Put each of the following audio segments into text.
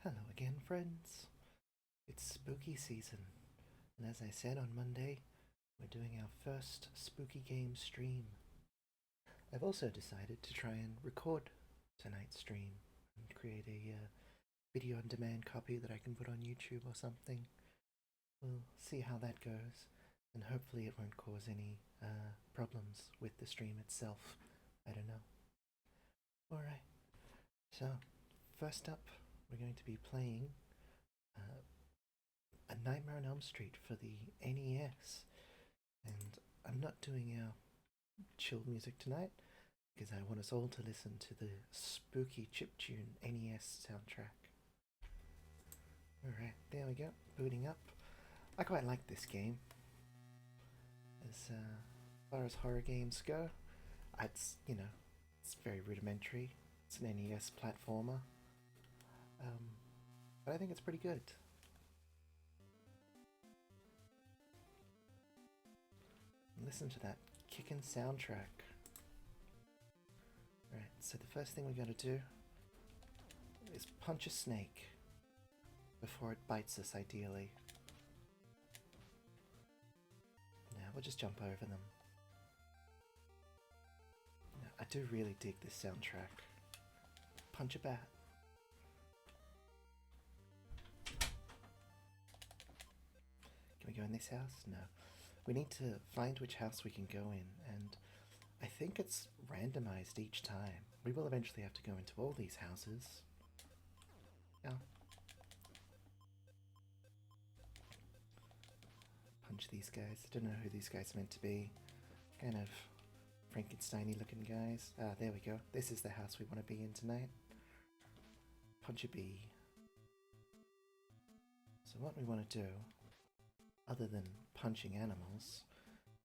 Hello again, friends. It's spooky season, and as I said on Monday, we're doing our first spooky game stream. I've also decided to try and record tonight's stream and create a video on demand copy that I can put on YouTube or something. We'll see how that goes, and hopefully it won't cause any problems with the stream itself. I don't know. Alright, so first up, we're going to be playing A Nightmare on Elm Street for the NES. And I'm not doing our chill music tonight because I want us all to listen to the spooky chiptune NES soundtrack. Alright, there we go, booting up. I quite like this game. As far as horror games go, it's very rudimentary. It's an NES platformer. But I think it's pretty good. Listen to that kickin' soundtrack. Right, so the first thing we gotta do is punch a snake before it bites us, ideally. Now we'll just jump over them. Now, I do really dig this soundtrack. Punch a bat. Can we go in this house? No. We need to find which house we can go in, and I think it's randomized each time. We will eventually have to go into all these houses. Yeah. Punch these guys. I don't know who these guys are meant to be. Kind of Frankenstein-y looking guys. Ah, there we go. This is the house we want to be in tonight. Punch a bee. So what we want to do, other than punching animals,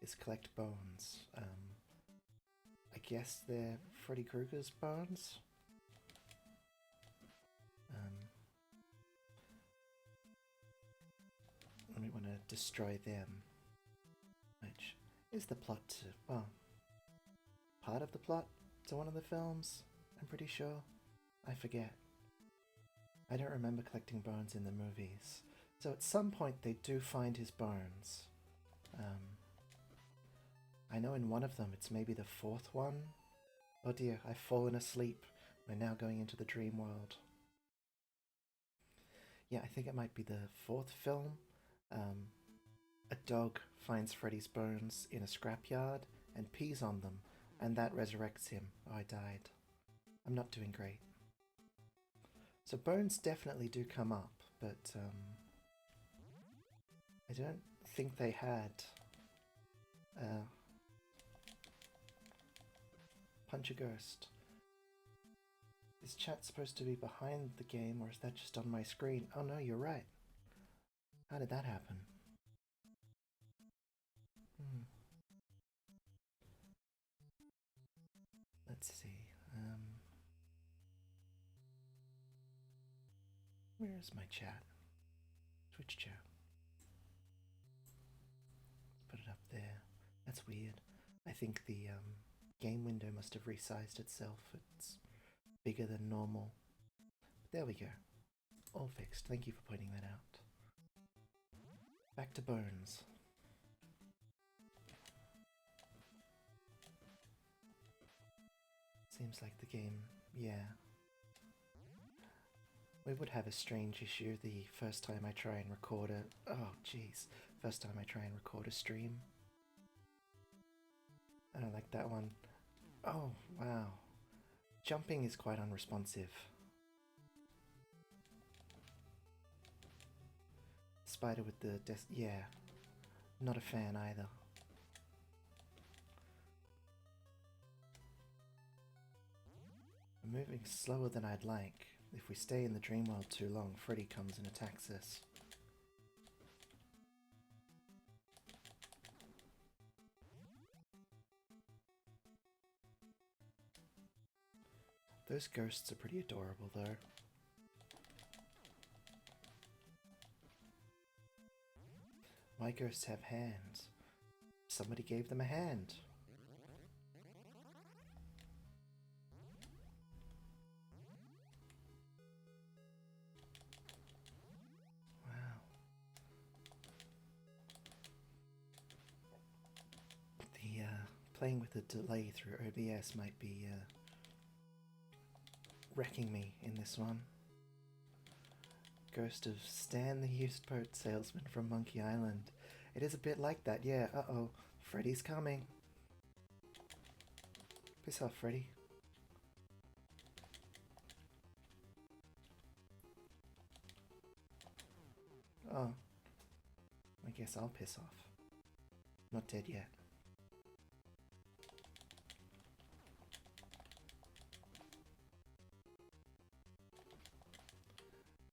is collect bones. I guess they're Freddy Krueger's bones? And we want to destroy them, which is the plot to, well, part of the plot to one of the films, I'm pretty sure. I forget. I don't remember collecting bones in the movies. So at some point they do find his bones. I know in one of them, it's maybe the fourth one. Oh dear, I've fallen asleep. We're now going into the dream world. Yeah, I think it might be the fourth film. A dog finds Freddy's bones in a scrapyard and pees on them, and that resurrects him. Oh, I died. I'm not doing great. So bones definitely do come up, but I don't think they had punch a ghost. Is chat supposed to be behind the game, or is that just on my screen? Oh no, you're right. How did that happen? Let's see. Where is my chat? Twitch chat. Put it up there. That's weird. I think the game window must have resized itself. It's bigger than normal. But there we go. All fixed. Thank you for pointing that out. Back to bones. Seems like the game, yeah. We would have a strange issue the first time I try and record a... Oh, jeez. First time I try and record a stream. I don't like that one. Oh, wow. Jumping is quite unresponsive. Spider with the yeah. Not a fan either. We're moving slower than I'd like. If we stay in the dream world too long, Freddy comes and attacks us. Those ghosts are pretty adorable though. My ghosts have hands. Somebody gave them a hand. playing with a delay through OBS might be wrecking me in this one. Ghost of Stan the used boat salesman from Monkey Island. It is a bit like that, yeah. Uh-oh, Freddy's coming. Piss off, Freddy. Oh. I guess I'll piss off. Not dead yet.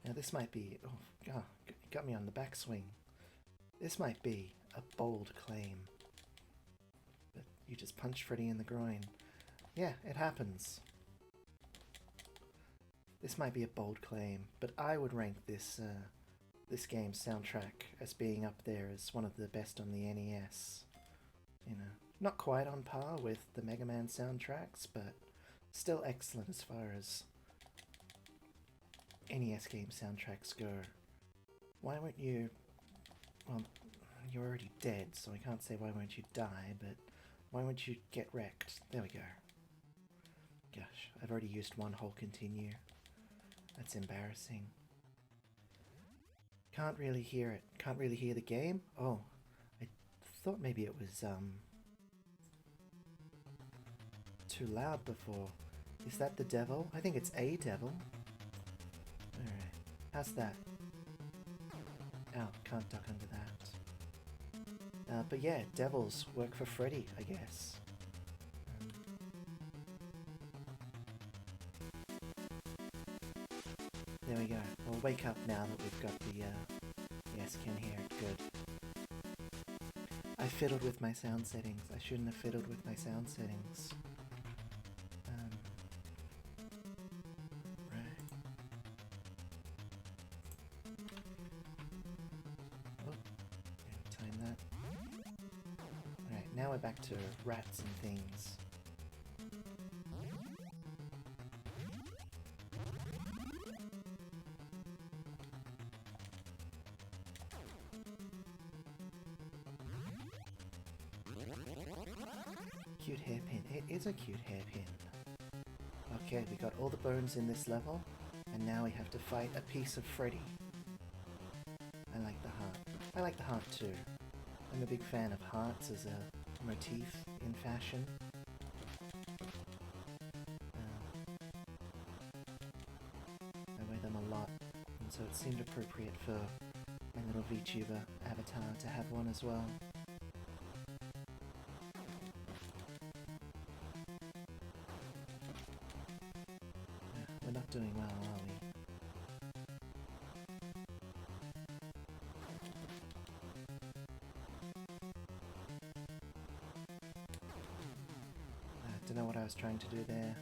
Now this might be... Oh, God, got me on the backswing. This might be a bold claim. But you just punch Freddy in the groin. Yeah, it happens. This might be a bold claim, but I would rank this this game's soundtrack as being up there as one of the best on the NES. You know, not quite on par with the Mega Man soundtracks, but still excellent as far as NES game soundtracks go. Why won't you... Well, you're already dead, so I can't say why won't you die, but why won't you get wrecked? There we go. Gosh, I've already used one whole continue. That's embarrassing. Can't really hear it. Can't really hear the game? Oh, I thought maybe it was too loud before. Is that the devil? I think it's a devil. Alright, how's that? Oh, can't duck under that. But yeah, devils work for Freddy, I guess. There we go. We'll wake up now that we've got the, yes, can hear it, good. I fiddled with my sound settings. I shouldn't have fiddled with my sound settings. Right. Oh, yeah, time that. Right, now we're back to rats and things. Cute hairpin. It is a cute hairpin. Okay, we got all the bones in this level, and now we have to fight a piece of Freddy. I like the heart. I like the heart too. I'm a big fan of hearts as a motif in fashion. I wear them a lot, and so it seemed appropriate for my little VTuber avatar to have one as well. We're not doing well, are we? I don't know what I was trying to do there.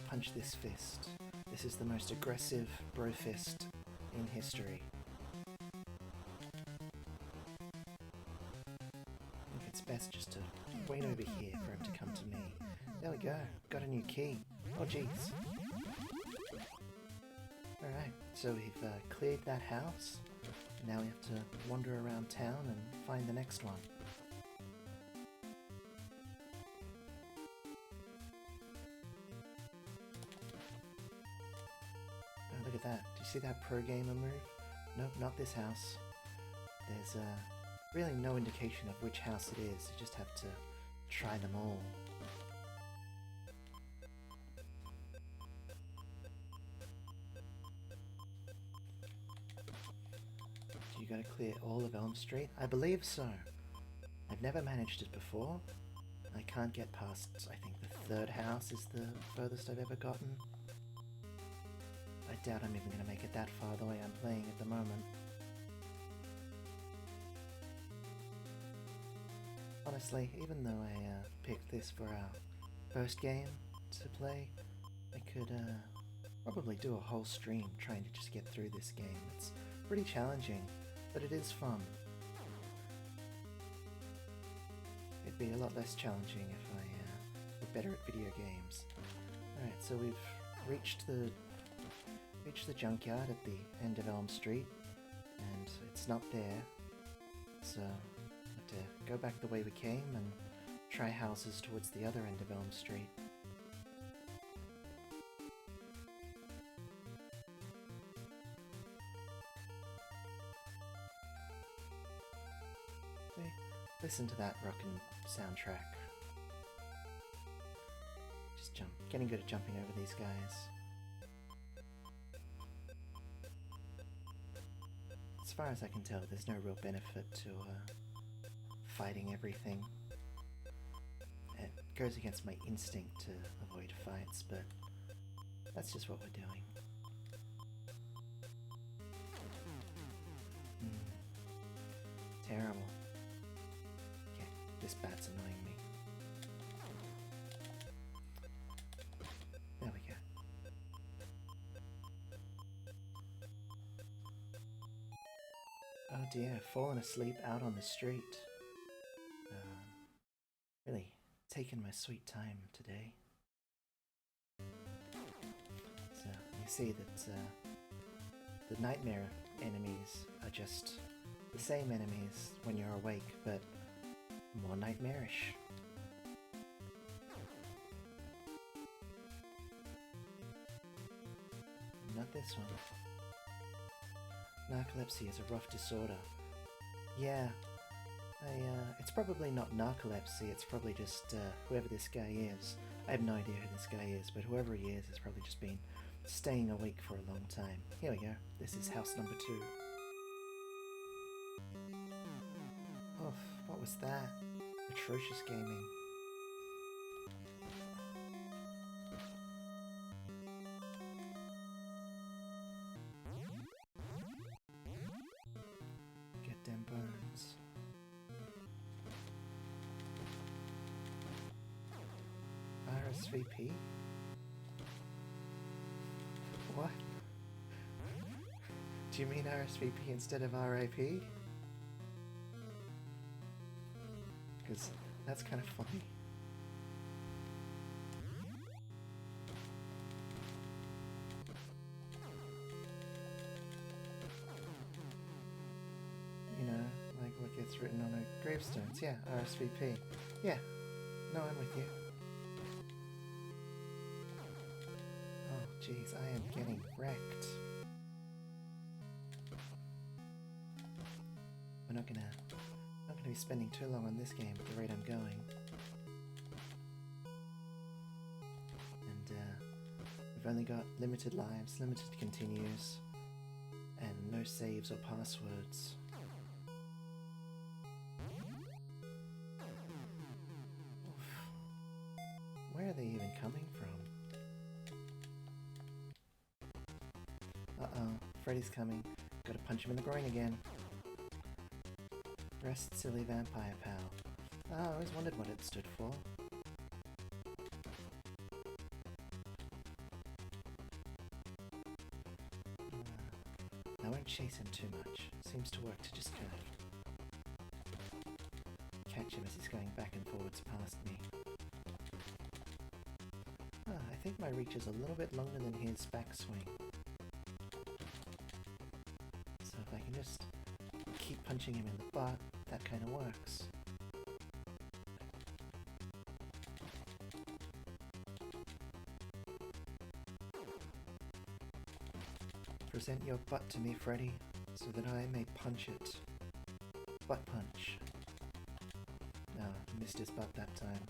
Punch this fist. This is the most aggressive bro fist in history. I think it's best just to wait over here for him to come to me. There we go. Got a new key. Oh jeez. Alright, so we've cleared that house. Now we have to wander around town and find the next one. Look at that. Do you see that pro gamer move? Nope, not this house. There's really no indication of which house it is. You just have to try them all. You gotta clear all of Elm Street? I believe so. I've never managed it before. I can't get past, I think the third house is the furthest I've ever gotten. I doubt I'm even going to make it that far the way I'm playing at the moment. Honestly, even though I picked this for our first game to play, I could probably do a whole stream trying to just get through this game. It's pretty challenging, but it is fun. be a lot less challenging if I were better at video games. Alright, so we've reached the junkyard at the end of Elm Street, and it's not there, so we have to go back the way we came and try houses towards the other end of Elm Street. Listen to that rockin' soundtrack. Just getting good at jumping over these guys. As far as I can tell, there's no real benefit to fighting everything. It goes against my instinct to avoid fights, but that's just what we're doing. Terrible. This bat's annoying me. There we go. Oh dear, fallen asleep out on the street. Really taking my sweet time today. So you see that the nightmare enemies are just the same enemies when you're awake, but more nightmarish. Not this one. Narcolepsy is a rough disorder. Yeah, it's probably not narcolepsy, it's probably just whoever this guy is. I have no idea who this guy is, but whoever he is has probably just been staying awake for a long time. Here we go. This is house number 2. Oh, what was that? Atrocious gaming. Get them bones. RSVP? What? Do you mean RSVP instead of RIP? Because that's kind of funny. You know, like what gets written on a gravestones. Yeah, RSVP. Yeah, no, I'm with you. Oh, jeez, I am getting wrecked. We're not gonna be spending too long on this game at the rate I'm going. And we've only got limited lives, limited continues, and no saves or passwords. Oof. Where are they even coming from? Uh-oh, Freddy's coming. Gotta punch him in the groin again. Rest, silly vampire pal. Oh, I always wondered what it stood for. I won't chase him too much. Seems to work to just kind of catch him as he's going back and forwards past me. I think my reach is a little bit longer than his backswing. So if I can just keep punching him in the butt, that kind of works. Present your butt to me, Freddy, so that I may punch it. Butt punch. No, missed his butt that time.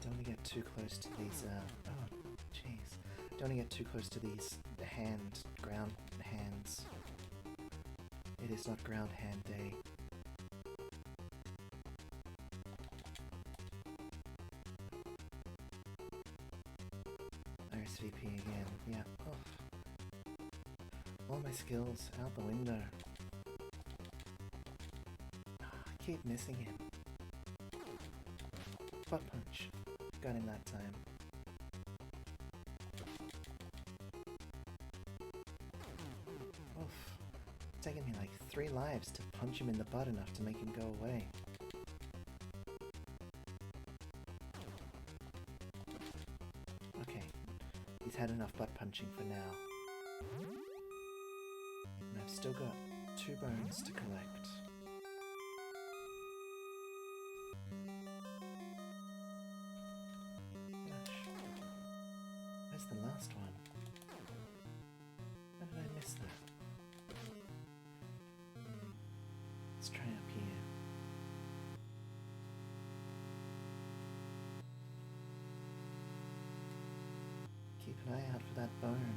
Don't want to get too close to these, oh, jeez. Don't want to get too close to these ground hands. It is not ground hand day. RSVP again, yeah. Oh. All my skills out the window. I keep missing him. Butt punch. Got him that time. Oof. It's taken me like 3 lives to punch him in the butt enough to make him go away. Okay, he's had enough butt punching for now. And I've still got 2 bones to collect. Gosh, where's the last one? How did I miss that? Let's try up here. Keep an eye out for that bone.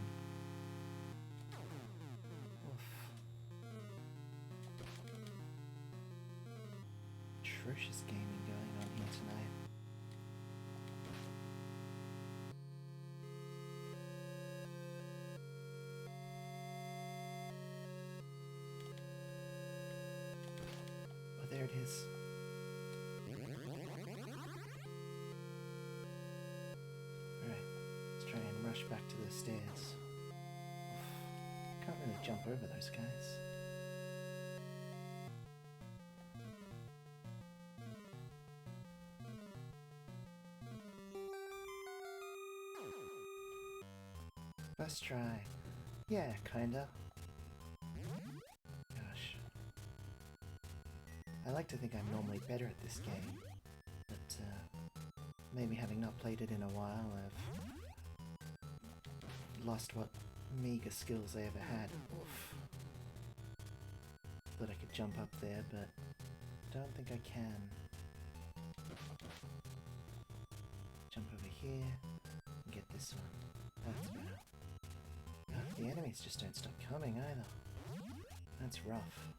Oof. Atrocious gaming going on here tonight. Oh, there it is. Alright, let's try and rush back to the stairs. Oof. Can't really jump over those guys. First try. Yeah, kinda. Gosh. I like to think I'm normally better at this game, but maybe having not played it in a while, I've lost what meager skills I ever had. Oof. Thought I could jump up there, but don't think I can. Jump over here and get this one. That's better. The enemies just don't stop coming either. That's rough.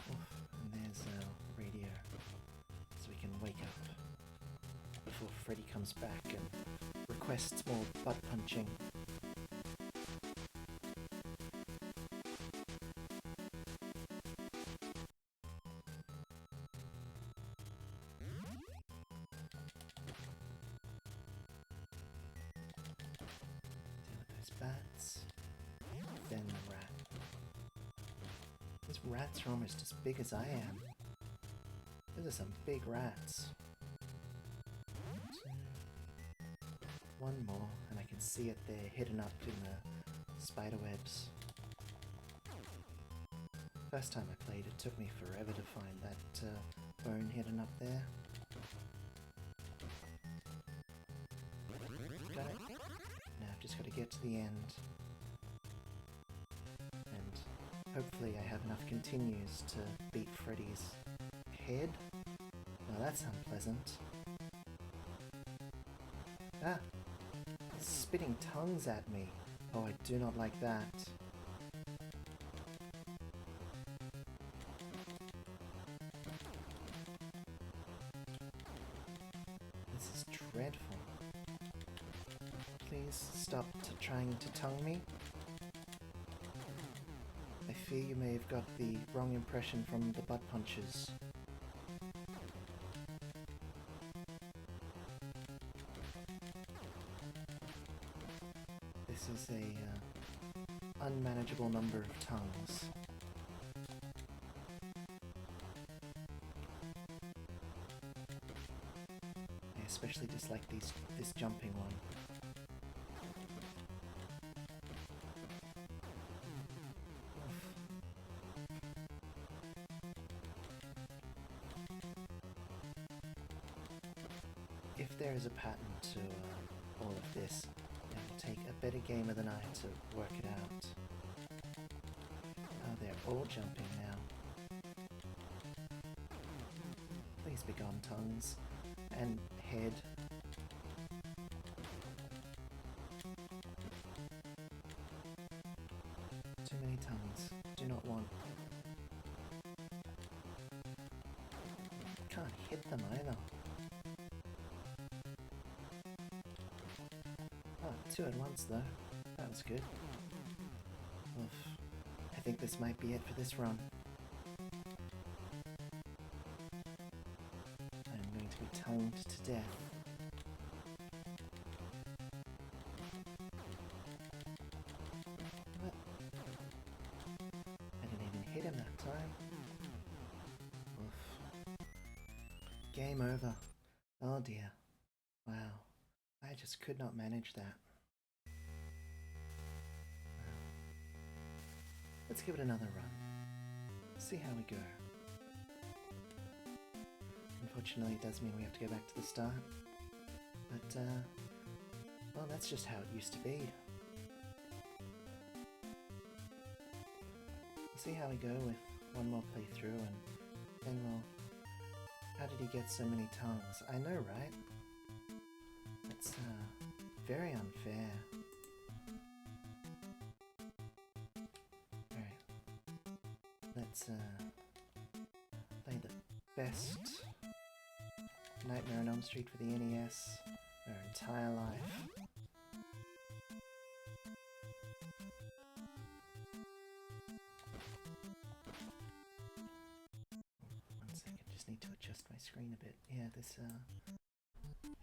Oof, and there's our radio, so we can wake up before Freddy comes back and requests more butt punching. Bats, then the rat. These rats are almost as big as I am. Those are some big rats. 2, 1 more, and I can see it there hidden up in the spider webs. First time I played, it took me forever to find that bone hidden up there. Got it. Now I've just got to get to the end, and hopefully I have enough continues to beat Freddy's head. Now that's unpleasant. Ah! Spitting tongues at me. Oh, I do not like that. This is dreadful. Please stop trying to tongue me. I fear you may have got the wrong impression from the butt punches. This is a unmanageable number of tongues. I especially dislike this jumping one. If there is a pattern to all of this, it will take a better gamer than I to work it out. Oh, they're all jumping now. Please be gone, tongues. And head. Too many tongues. Do not want. Can't hit them either. Oh, 2 at once though. That was good. Oof. I think this might be it for this run. I'm going to be tongued to death. What? hit him that time. Oof. Game over. Oh dear. Wow. I just could not manage that. Wow. Let's give it another run. See how we go. Unfortunately, it does mean we have to go back to the start. But, well, that's just how it used to be. We'll see how we go with one more playthrough, and then we'll... How did he get so many tongues? I know, right? That's, very unfair. Alright. Let's, play the best Nightmare on Elm Street for the NES our entire life. One second, just need to adjust my screen a bit. Yeah, this,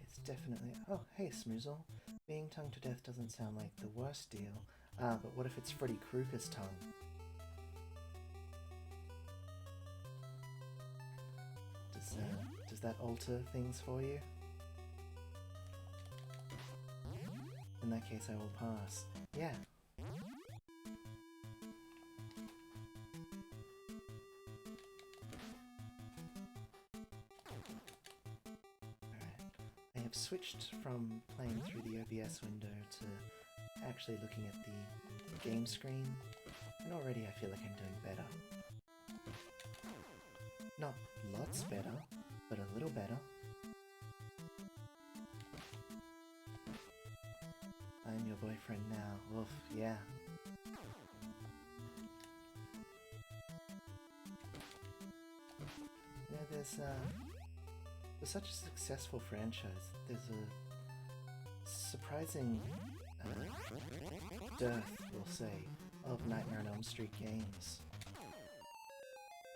it's definitely... Oh, hey, Smoozle. Being tongued to death doesn't sound like the worst deal. But what if it's Freddy Krueger's tongue? Does that alter things for you? In that case, I will pass. Yeah. Alright. I have switched from playing through the OBS window to actually looking at the game screen, and already I feel like I'm doing better. Not lots better, but a little better. I'm your boyfriend now. Oof, yeah. You know, there's such a successful franchise, there's a surprising dearth, we'll say, of Nightmare on Elm Street games.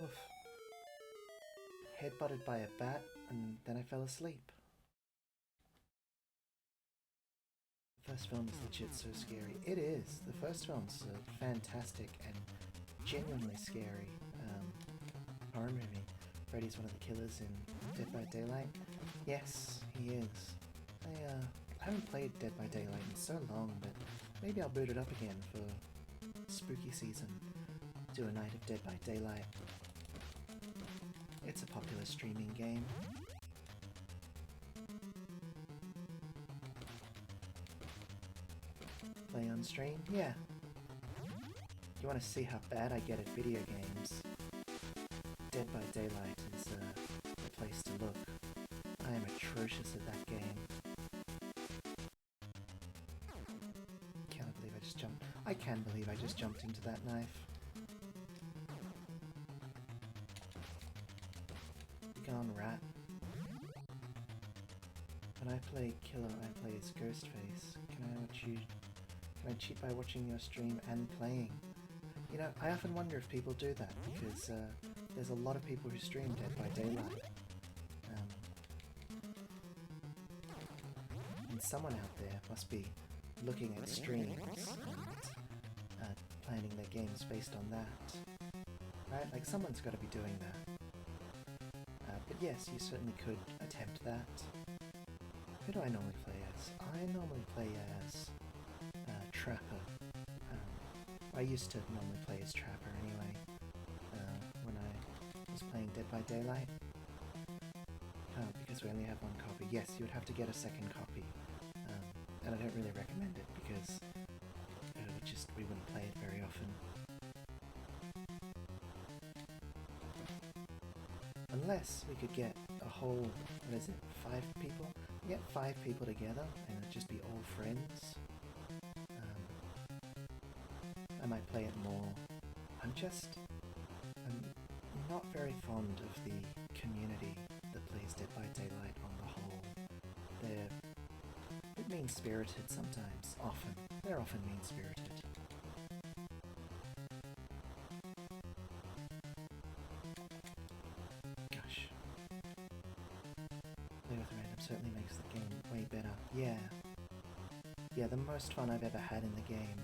Oof. Headbutted by a bat, and then I fell asleep. The first film is legit so scary. It is. The first film's a fantastic and genuinely scary horror movie. Freddy's one of the killers in Dead by Daylight. Yes, he is. I haven't played Dead by Daylight in so long, but maybe I'll boot it up again for spooky season. Do a night of Dead by Daylight. It's a popular streaming game. Play on stream? Yeah. You want to see how bad I get at video games? Dead by Daylight is the place to look. I am atrocious at that game. Can't believe I just jumped. I can believe I just jumped into that knife. Gone rat. When I play Killer, I play as Ghostface. Can I cheat by watching your stream and playing? You know, I often wonder if people do that, because there's a lot of people who stream Dead by Daylight. And someone out there must be looking at streams and planning their games based on that. Right? Like, someone's got to be doing that. But yes, you certainly could attempt that. Who do I normally play as? I normally play as Trapper. I used to normally play as Trapper anyway, when I was playing Dead by Daylight. Because we only have one copy. Yes, you would have to get a second copy. And I don't really recommend it because we wouldn't play it very often. Unless we could get a whole, 5 people? Get 5 people together and it'd just be all friends. I might play it more. I'm not very fond of the community that plays Dead by Daylight on the whole. They're a bit mean-spirited sometimes, often. They're often mean-spirited. Gosh. Play with random certainly makes the game way better. Yeah. Yeah, the most fun I've ever had in the game.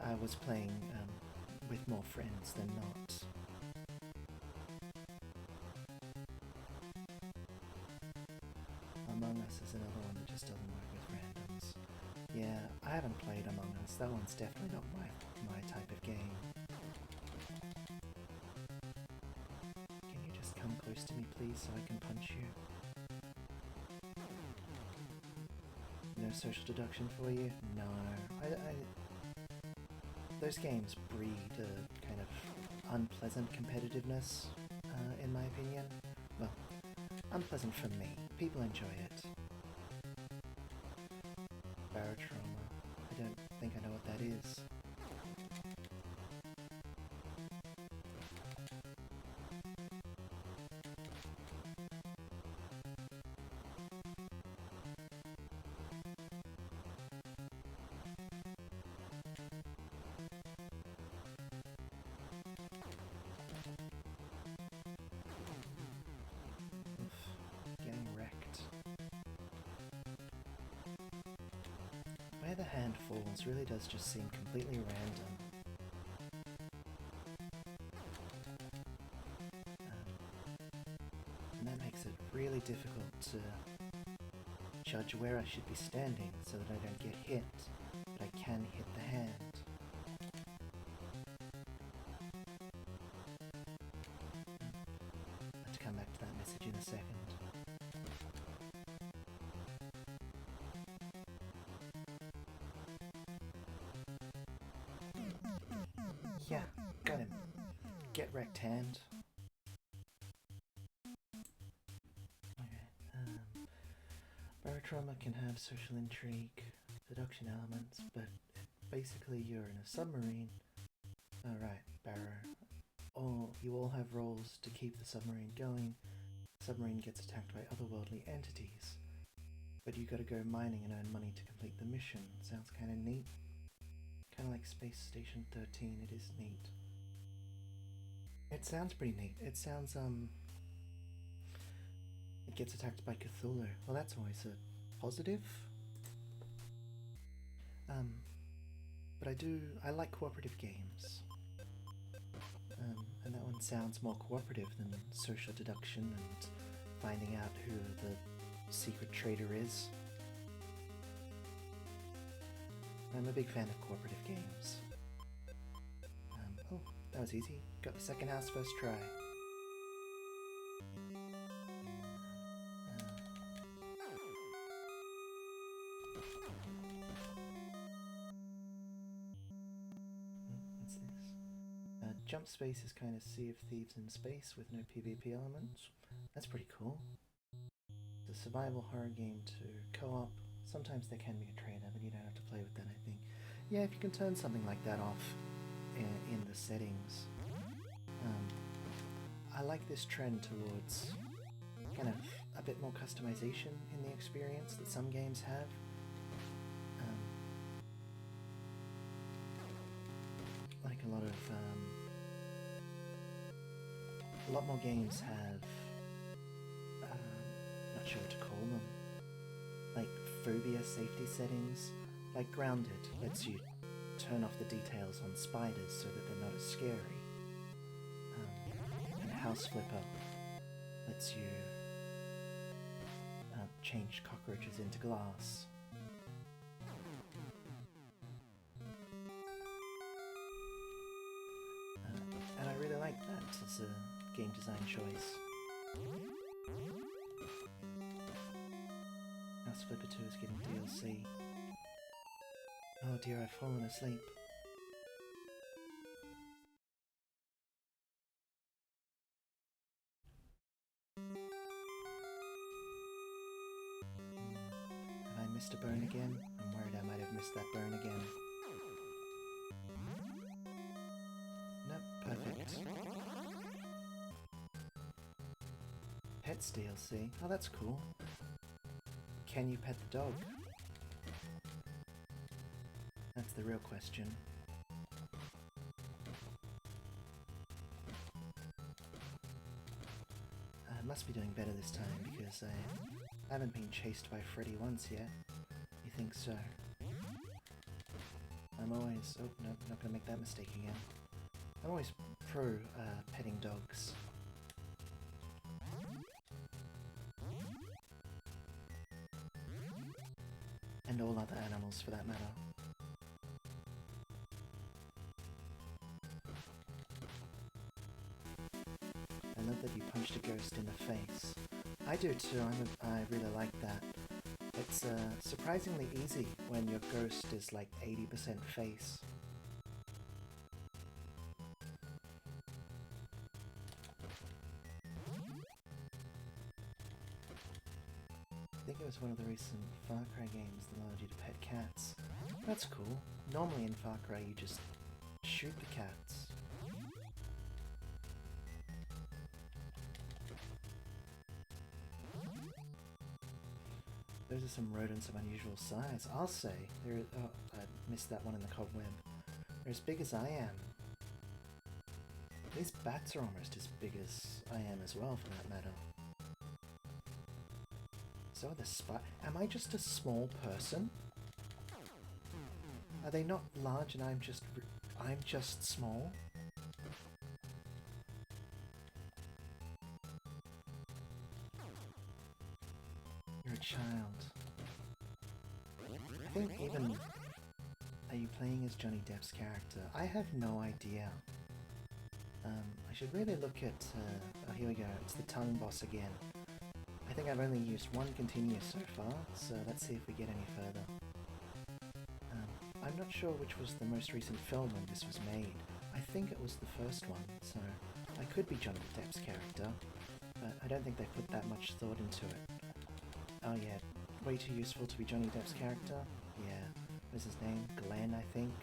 I was playing with more friends than not. Among Us is another one that just doesn't work with randoms. Yeah, I haven't played Among Us. That one's definitely not my type of game. Can you just come close to me, please, so I can punch you? No social deduction for you? No. Those games breed a kind of unpleasant competitiveness, in my opinion. Well, unpleasant for me. People enjoy it. Barotrauma. I don't think I know what that is. Getting wrecked. Where the hand falls really does just seem completely random. And that makes it really difficult to judge where I should be standing so that I don't get hit, but I can hit the hand. I'll have to come back to that message in a second. Yeah, got him. Get wrecked, hand. Okay, barotrauma can have social intrigue, seduction elements, but basically you're in a submarine. Alright, Barrow. You all have roles to keep the submarine going. The submarine gets attacked by otherworldly entities, but you gotta go mining and earn money to complete the mission. Sounds kinda neat. Kinda like Space Station 13, it is neat. It sounds pretty neat. It sounds, it gets attacked by Cthulhu. Well, that's always a positive. But I like cooperative games. And that one sounds more cooperative than social deduction and finding out who the secret traitor is. I'm a big fan of cooperative games. Oh, that was easy. Got the second house first try. What's this? Jump space is kind of Sea of Thieves in space with no PvP elements. That's pretty cool. It's a survival horror game to co-op. Sometimes there can be a traitor, but you don't have to play with that, I think. Yeah, if you can turn something like that off in the settings. I like this trend towards kind of a bit more customization in the experience that some games have. Like a lot more games have, not sure what to call them, like phobia safety settings. Like Grounded lets you turn off the details on spiders so that they're not as scary. And House Flipper lets you change cockroaches into glass. And I really like that as a game design choice. House Flipper 2 is getting DLC. Oh dear, I've fallen asleep. Have I missed a burn again? I'm worried I might have missed that burn again. Nope, perfect. Pets DLC? Oh, that's cool. Can you pet the dog? That's the real question. I must be doing better this time because I haven't been chased by Freddy once yet. You think so? I'm always... Oh, no, not gonna make that mistake again. I'm always pro petting dogs. And all other animals for that matter. I love that you punched a ghost in the face. I do too, I really like that. It's surprisingly easy when your ghost is like 80% face. I think it was one of the recent Far Cry games that allowed you to pet cats. That's cool. Normally in Far Cry you just shoot the cats. Those are some rodents of unusual size. I'll say, oh, I missed that one in the cobweb. They're as big as I am. These bats are almost as big as I am as well, for that matter. So are the spiders. Am I just a small person? Are they not large and I'm just small? You're a child. I think even... Are you playing as Johnny Depp's character? I have no idea. I should really look at... oh, here we go. It's the tongue boss again. I think I've only used one continuous so far, so let's see if we get any further. I'm not sure which was the most recent film when this was made. I think it was the first one, so I could be Johnny Depp's character, but I don't think they put that much thought into it. Oh yeah, way too useful to be Johnny Depp's character? Yeah. What's his name? Glenn, I think?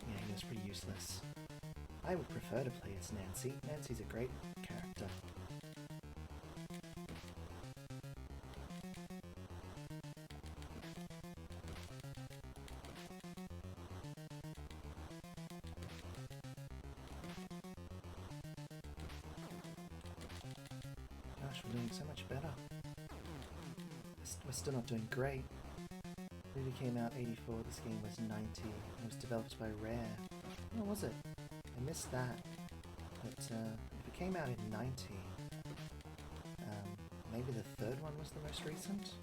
Yeah, he was pretty useless. I would prefer to play as Nancy. Nancy's a great character. Gosh, we're doing so much better. We're still not doing great. The movie came out 84, this game was 90. It was developed by Rare. What was it? I missed that. But if it came out in 90, maybe the third one was the most recent?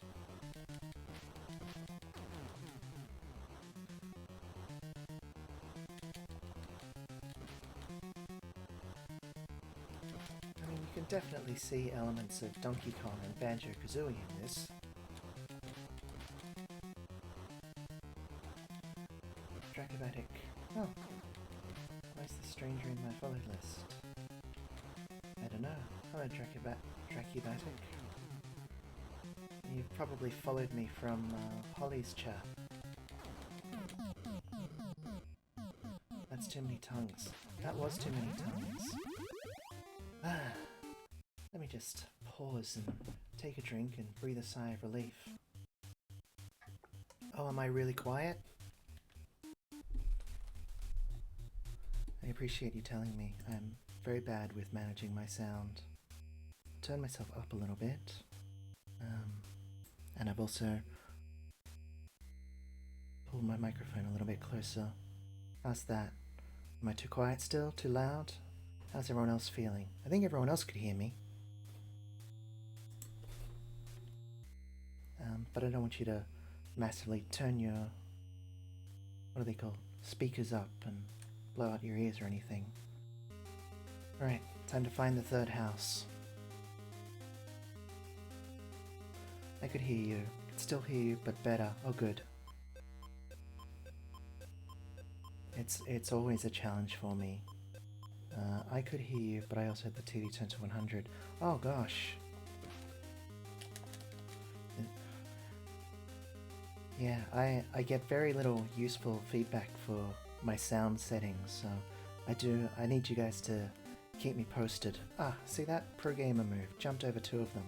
I mean, you can definitely see elements of Donkey Kong and Banjo-Kazooie in this. Dracobatic. Oh. Why's the stranger in my followed list? I don't know. Hello, Dracubatic. You've probably followed me from Holly's chat. That's too many tongues. That was too many tongues. Let me just pause and take a drink and breathe a sigh of relief. Oh, am I really quiet? I appreciate you telling me. I'm very bad with managing my sound. Turn myself up a little bit. And I've also pulled my microphone a little bit closer. How's that? Am I too quiet still? Too loud? How's everyone else feeling? I think everyone else could hear me. But I don't want you to massively turn your... what are they called? Speakers up and blow out your ears or anything. Alright, time to find the third house. I could hear you. Could still hear you, but better. Oh good. It's always a challenge for me. I could hear you, but I also had the TV turned to 100. Oh gosh. Yeah, I get very little useful feedback for my sound settings, so I need you guys to keep me posted. Ah, see that? Pro gamer move. Jumped over two of them.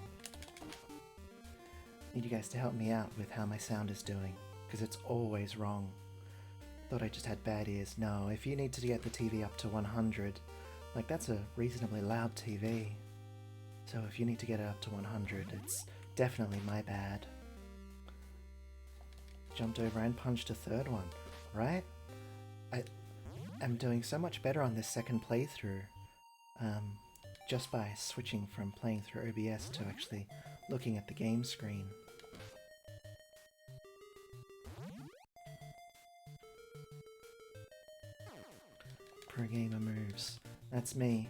Need you guys to help me out with how my sound is doing, because it's always wrong. Thought I just had bad ears. No, if you need to get the TV up to 100, like that's a reasonably loud TV. So if you need to get it up to 100, it's Definitely my bad. Jumped over and punched a third one, right? I am doing so much better on this second playthrough, just by switching from playing through OBS to actually looking at the game screen. Pro gamer moves. That's me,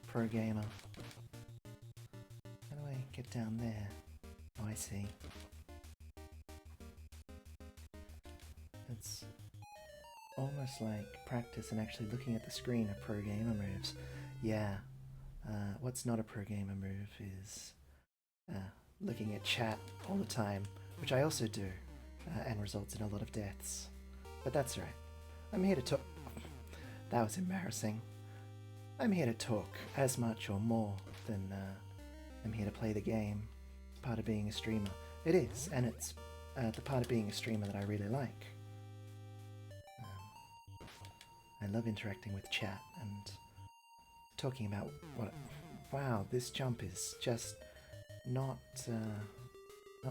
pro gamer. How do I get down there? Oh, I see. It's almost like practice and actually looking at the screen of pro gamer moves. Yeah, what's not a pro gamer move is looking at chat all the time, which I also do, and results in a lot of deaths. But that's right. I'm here to talk. That was embarrassing. I'm here to talk as much or more than I'm here to play the game. It's part of being a streamer. It is, and it's the part of being a streamer that I really like. I love interacting with chat and talking about what... Wow, this jump is just not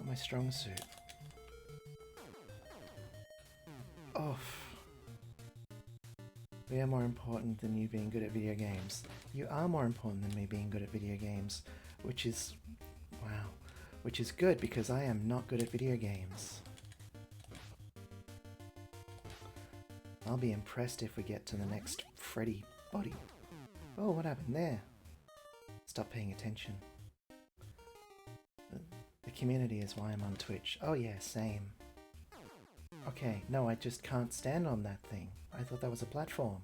my strong suit. Oh. We are more important than you being good at video games. You are more important than me being good at video games, which is... wow. Which is good because I am not good at video games. I'll be impressed if we get to the next Freddy body. Oh, what happened there? Stop paying attention. The community is why I'm on Twitch. Oh yeah, same. Okay, no, I just can't stand on that thing. I thought that was a platform.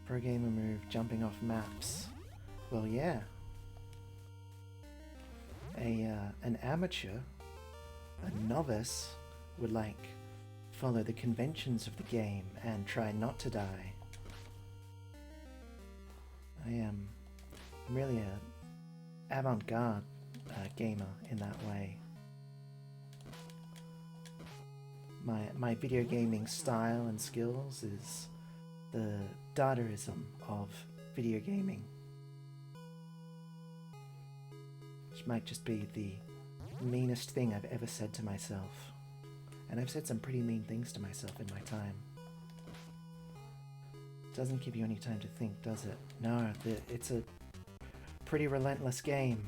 Pro gamer move, jumping off maps. Well, yeah. An amateur, a novice, would follow the conventions of the game and try not to die. I'm really a avant-garde gamer in that way. My video gaming style and skills is the Dadaism of video gaming. Which might just be the meanest thing I've ever said to myself. And I've said some pretty mean things to myself in my time. Doesn't give you any time to think, does it? No, it's a pretty relentless game.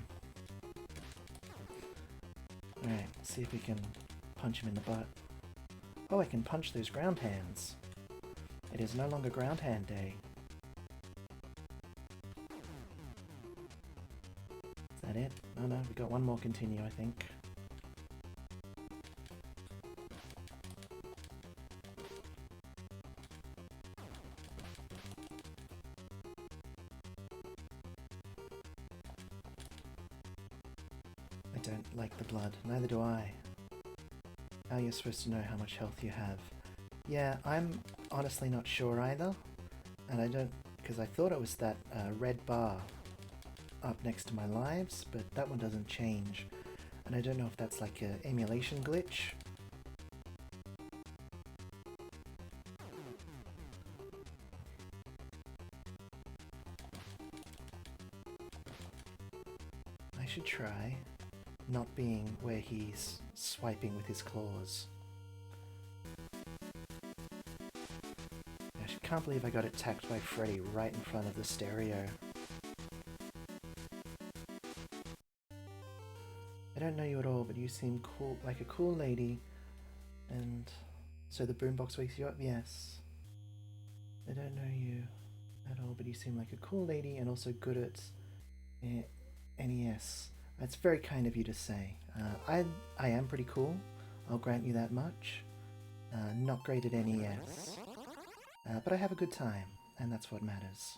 Alright, see if we can punch him in the butt. Oh, I can punch those ground hands. It is no longer ground hand day. Is that it? Oh no, we got one more continue, I think. I don't like the blood, neither do I. How are you supposed to know how much health you have? Yeah, I'm honestly not sure either, and I don't, because I thought it was that red bar up next to my lives, but that one doesn't change, and I don't know if that's like an emulation glitch. I should try not being where he's swiping with his claws. I can't believe I got attacked by Freddy right in front of the stereo. I don't know you at all, but you seem cool, like a cool lady. And so the boombox wakes you up? Yes. I don't know you at all, but you seem like a cool lady and also good at NES. That's very kind of you to say. I am pretty cool, I'll grant you that much. Not great at NES. But I have a good time, and that's what matters.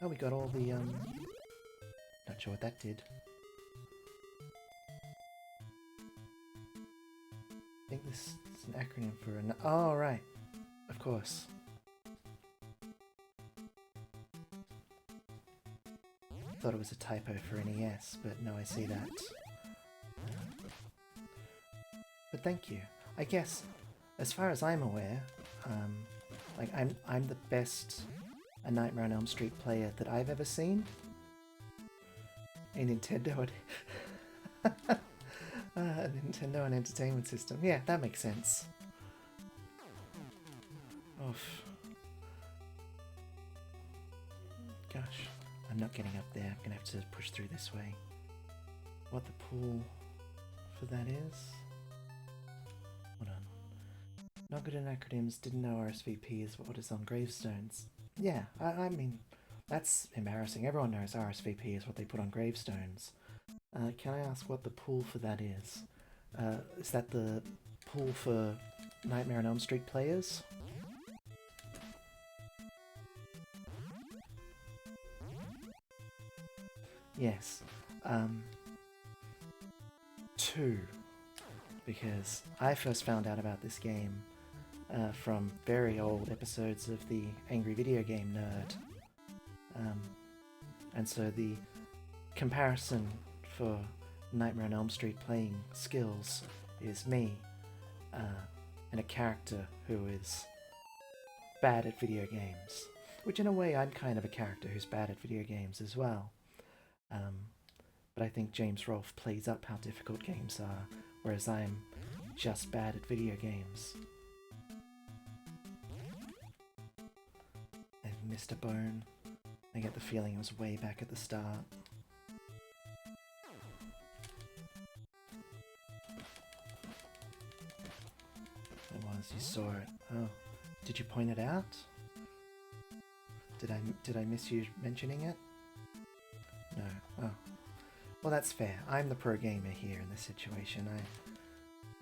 Oh, we got all the, not sure what that did. I think this is an acronym for an... Oh, right. Of course. Thought it was a typo for NES, but no, I see that. But thank you. I guess, as far as I'm aware, like I'm the best A Nightmare on Elm Street player that I've ever seen. A Nintendo a Nintendo and entertainment system. Yeah, that makes sense. Oof. Gosh, I'm not getting up there. I'm gonna have to push through this way. What the pool for that is? Hold on. Not good at acronyms, didn't know RSVP is what is on gravestones. Yeah, I mean, that's embarrassing. Everyone knows RSVP is what they put on gravestones. Can I ask what the pool for that is? Is that the pool for Nightmare on Elm Street players? Yes. 2. Because I first found out about this game from very old episodes of the Angry Video Game Nerd. And so the comparison for Nightmare on Elm Street playing skills is me and a character who is bad at video games. Which in a way I'm kind of a character who's bad at video games as well. But I think James Rolfe plays up how difficult games are, whereas I'm just bad at video games. I've missed a bone. I get the feeling it was way back at the start. It was, you saw it. Oh, did you point it out? Did I miss you mentioning it? No. Oh. Well, that's fair. I'm the pro gamer here in this situation.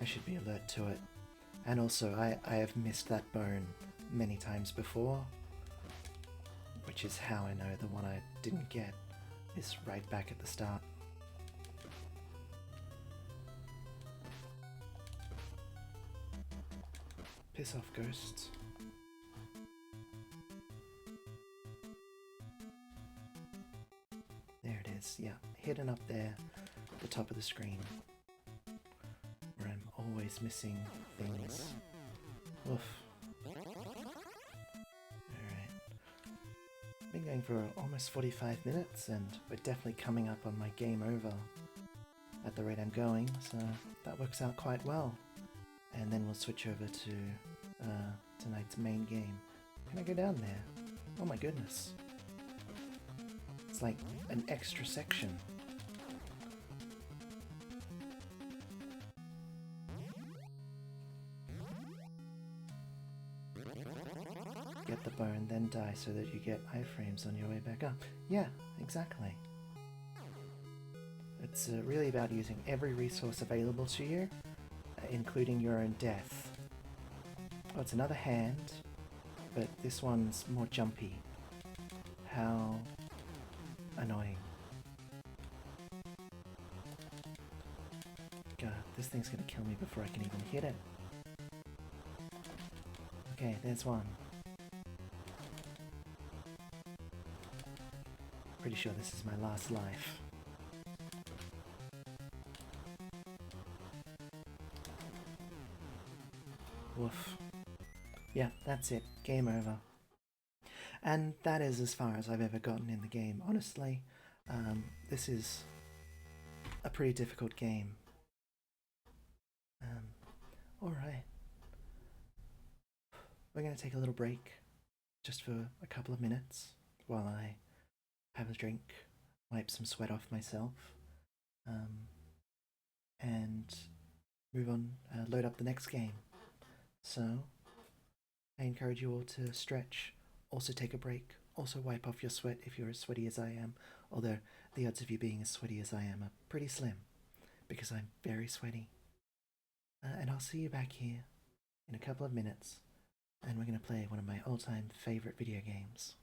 I should be alert to it. And also, I have missed that bone many times before, which is how I know the one I didn't get is right back at the start. Piss off, ghosts. There it is, yeah, hidden up there at the top of the screen, where I'm always missing things. Oof. Alright. Been going for almost 45 minutes, and we're definitely coming up on my game over at the rate I'm going, so that works out quite well. And then we'll switch over to tonight's main game. Can I go down there? Oh my goodness. It's like an extra section. Get the bone, then die so that you get iframes on your way back up. Yeah, exactly. It's really about using every resource available to you, including your own death. Oh, it's another hand, but this one's more jumpy. How annoying. God, this thing's gonna kill me before I can even hit it. Okay, there's one. Pretty sure this is my last life. Woof. Yeah, that's it. Game over. And that is as far as I've ever gotten in the game. Honestly, this is a pretty difficult game. Alright. We're going to take a little break, just for a couple of minutes, while I have a drink, wipe some sweat off myself, and move on, load up the next game. So, I encourage you all to stretch, also take a break, also wipe off your sweat if you're as sweaty as I am, although the odds of you being as sweaty as I am are pretty slim, because I'm very sweaty. And I'll see you back here in a couple of minutes, and we're going to play one of my all-time favourite video games.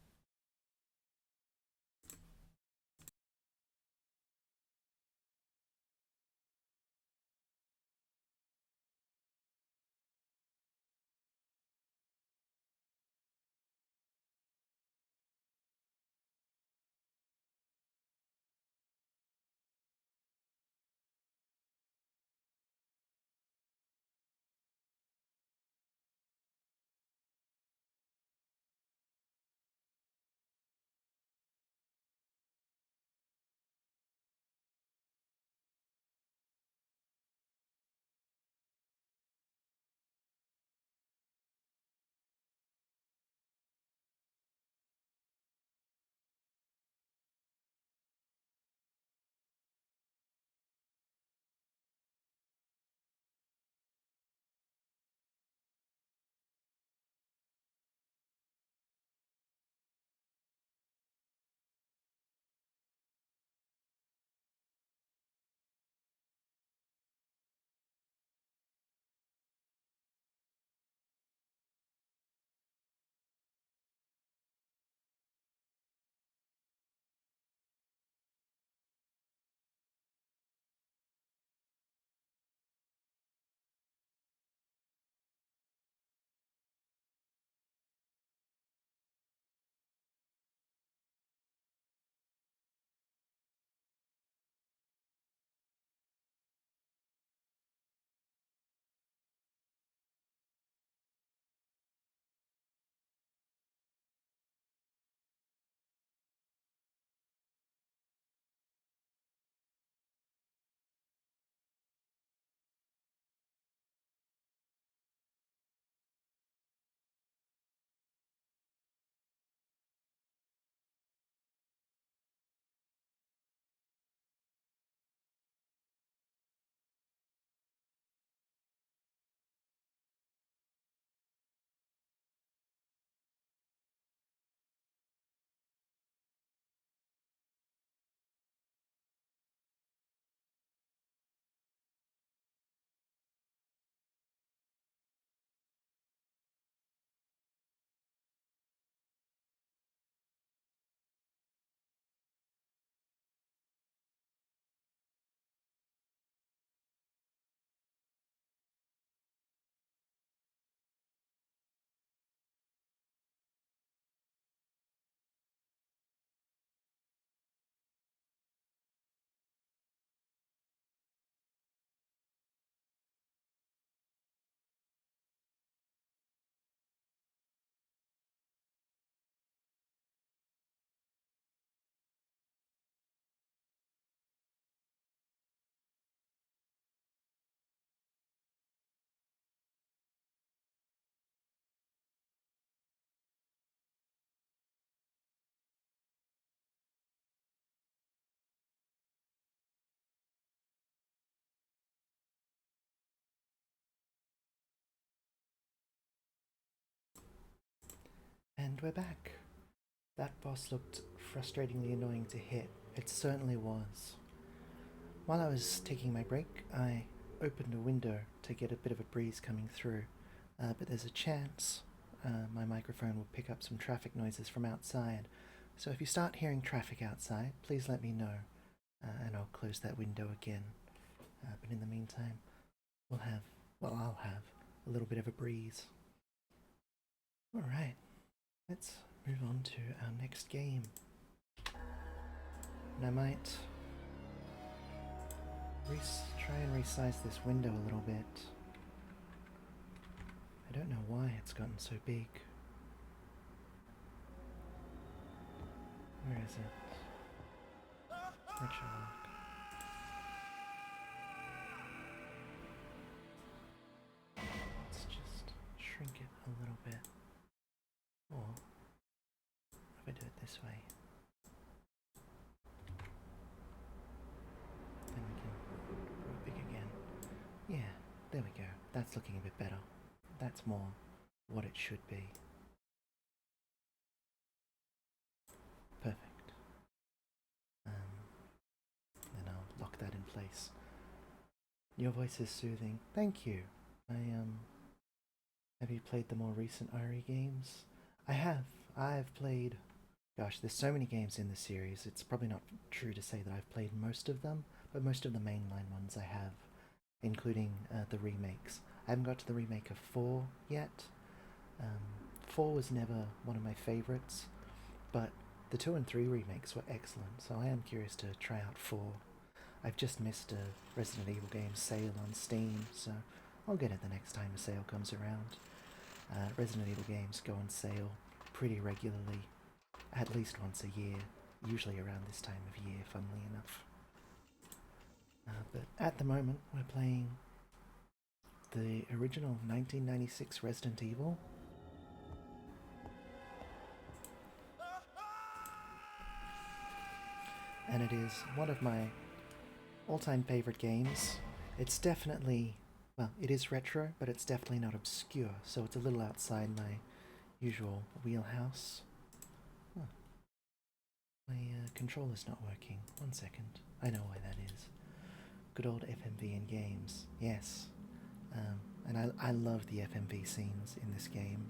And we're back. That boss looked frustratingly annoying to hit. It certainly was. While I was taking my break, I opened a window to get a bit of a breeze coming through, but there's a chance my microphone will pick up some traffic noises from outside. So if you start hearing traffic outside, please let me know, and I'll close that window again. But in the meantime, I'll have a little bit of a breeze. Alright, let's move on to our next game. And I might try and resize this window a little bit. I don't know why it's gotten so big. Where is it? Retro lock. Let's just shrink it a little bit. Or if I do it this way, then we can grow it big again. Yeah, there we go. That's looking a bit better. That's more what it should be. Perfect. Then I'll lock that in place. Your voice is soothing. Thank you. Have you played the more recent RE games? I have. I've played... Gosh, there's so many games in the series. It's probably not true to say that I've played most of them, but most of the mainline ones I have, including the remakes. I haven't got to the remake of 4 yet. 4 was never one of my favourites, but the 2 and 3 remakes were excellent, so I am curious to try out 4. I've just missed a Resident Evil game sale on Steam, so I'll get it the next time a sale comes around. Resident Evil games go on sale pretty regularly, at least once a year, usually around this time of year, funnily enough. But at the moment, we're playing the original 1996 Resident Evil. And it is one of my all-time favorite games. It's definitely, well, it is retro, but it's definitely not obscure, so it's a little outside my usual wheelhouse. Huh. My controller's not working. 1 second. I know why that is. Good old FMV in games. Yes. And I love the FMV scenes in this game.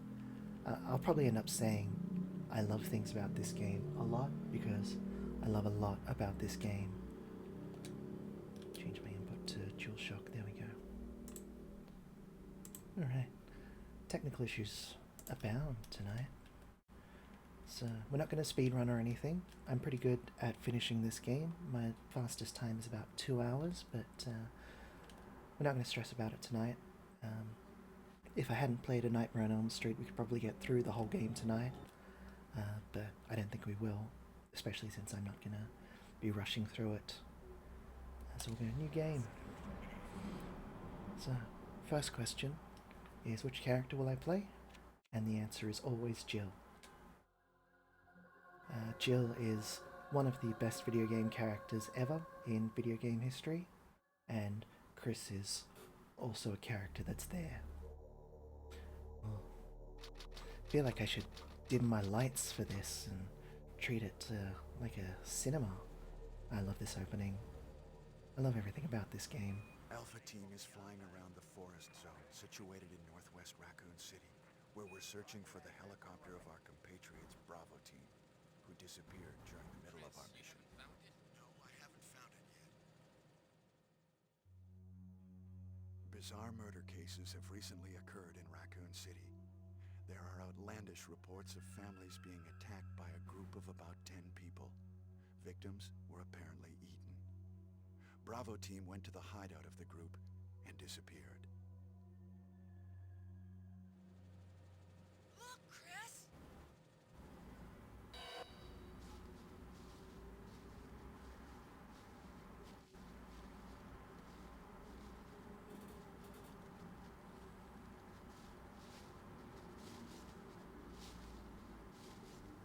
I'll probably end up saying I love things about this game a lot, because I love a lot about this game. Change my input to DualShock. There we go. Alright. Technical issues abound tonight. So we're not going to speedrun or anything. I'm pretty good at finishing this game. My fastest time is about 2 hours, but we're not going to stress about it tonight. If I hadn't played A Nightmare on Elm Street, we could probably get through the whole game tonight. But I don't think we will, especially since I'm not going to be rushing through it. So we'll go new game. So, first question is, which character will I play? And the answer is always Jill. Jill is one of the best video game characters ever in video game history, and Chris is also a character that's there. Well, I feel like I should dim my lights for this and treat it like a cinema. I love this opening. I love everything about this game. Alpha Team is flying around the forest zone situated in northwest Raccoon City, where we're searching for the helicopter of our compatriots Bravo Team, who disappeared during the middle of our mission. No, I haven't found it yet. Bizarre murder cases have recently occurred in Raccoon City. There are outlandish reports of families being attacked by a group of about 10 people. Victims were apparently eaten. Bravo Team went to the hideout of the group and disappeared. Look, Chris!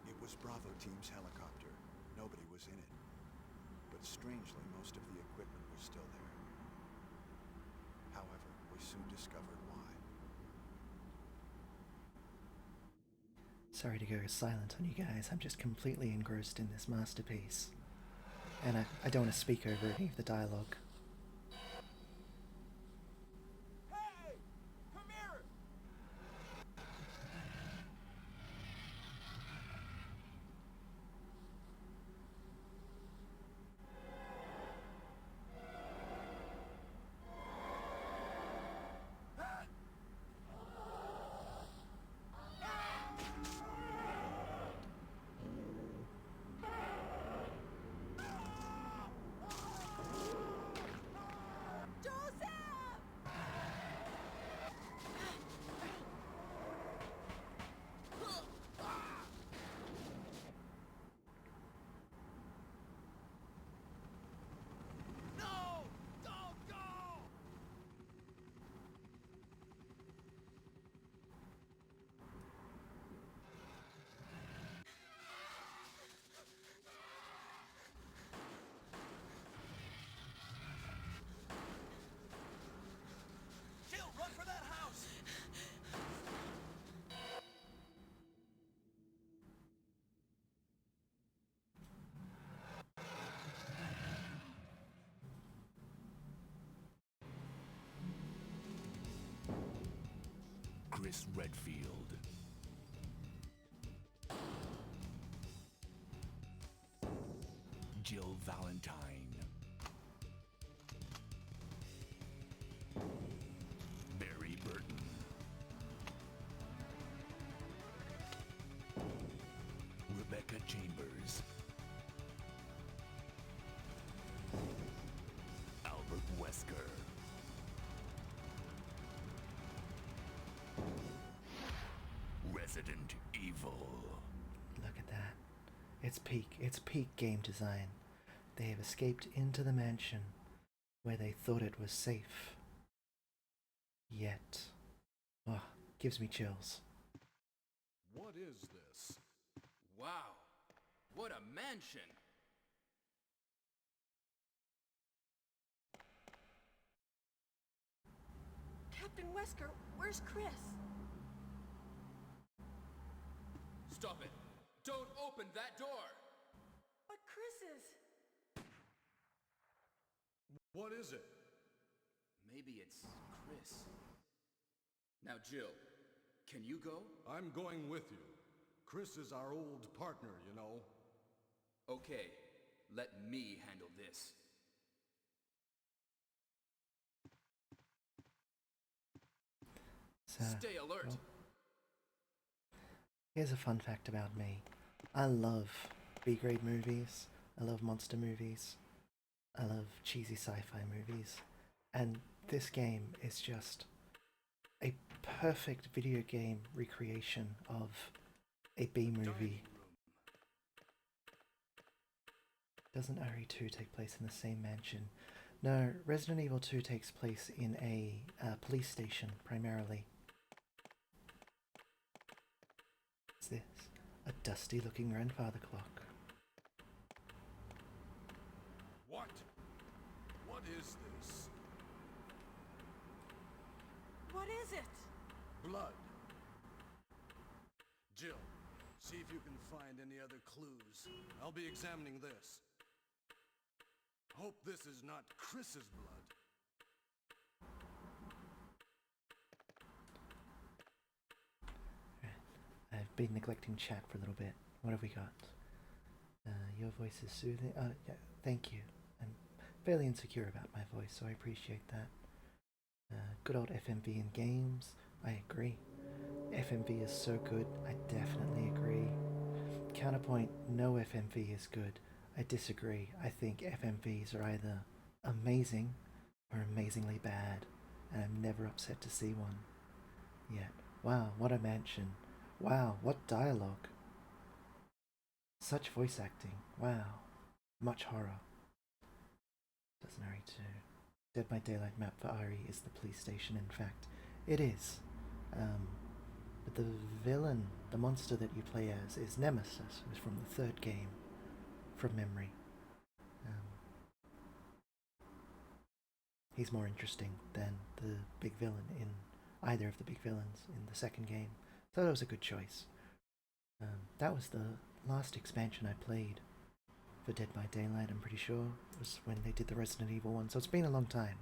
It was Bravo Team's helicopter. Nobody was in it. But strangely, most of the equipment was still there. However, we soon discovered why. Sorry to go silent on you guys. I'm just completely engrossed in this masterpiece. And I don't want to speak over any of the dialogue. Hey! Come here! No! Don't go! Jill, run for that house! Chris Redfield. Jill Valentine. Barry Burton. Rebecca Chambers. Albert Wesker. Resident Evil. Look at that. It's peak game design. They have escaped into the mansion where they thought it was safe. Yet. Oh, gives me chills. What is this? Wow, what a mansion! Captain Wesker, where's Chris? Stop it! Don't open that door! But Chris is... What is it? Maybe it's Chris. Now, Jill, can you go? I'm going with you. Chris is our old partner, you know. Okay, let me handle this. So, Stay alert! well, here's a fun fact about me. I love B-grade movies. I love monster movies. I love cheesy sci-fi movies. And this game is just a perfect video game recreation of a B-movie. Doesn't RE2 take place in the same mansion? No, Resident Evil 2 takes place in a police station, primarily. What's this? A dusty-looking grandfather clock. What? What is this? What is it? Blood. Jill, see if you can find any other clues. I'll be examining this. Hope this is not Chris's blood. I've been neglecting chat for a little bit. What have we got? Your voice is soothing. Yeah, thank you. I'm fairly insecure about my voice, so I appreciate that. Good old FMV in games. I agree. FMV is so good. I definitely agree. Counterpoint, no FMV is good. I disagree. I think FMVs are either amazing or amazingly bad, and I'm never upset to see one. Yet, wow, what a mansion. Wow, what dialogue. Such voice acting. Wow. Much horror. Doesn't RE2. Dead by Daylight map for RE is the police station, in fact. It is. But the villain, the monster that you play as, is Nemesis, who's from the third game, from memory. He's more interesting than the big villain in either of the big villains in the second game. So that was a good choice. That was the last expansion I played for Dead by Daylight, I'm pretty sure. It was when they did the Resident Evil one, so it's been a long time.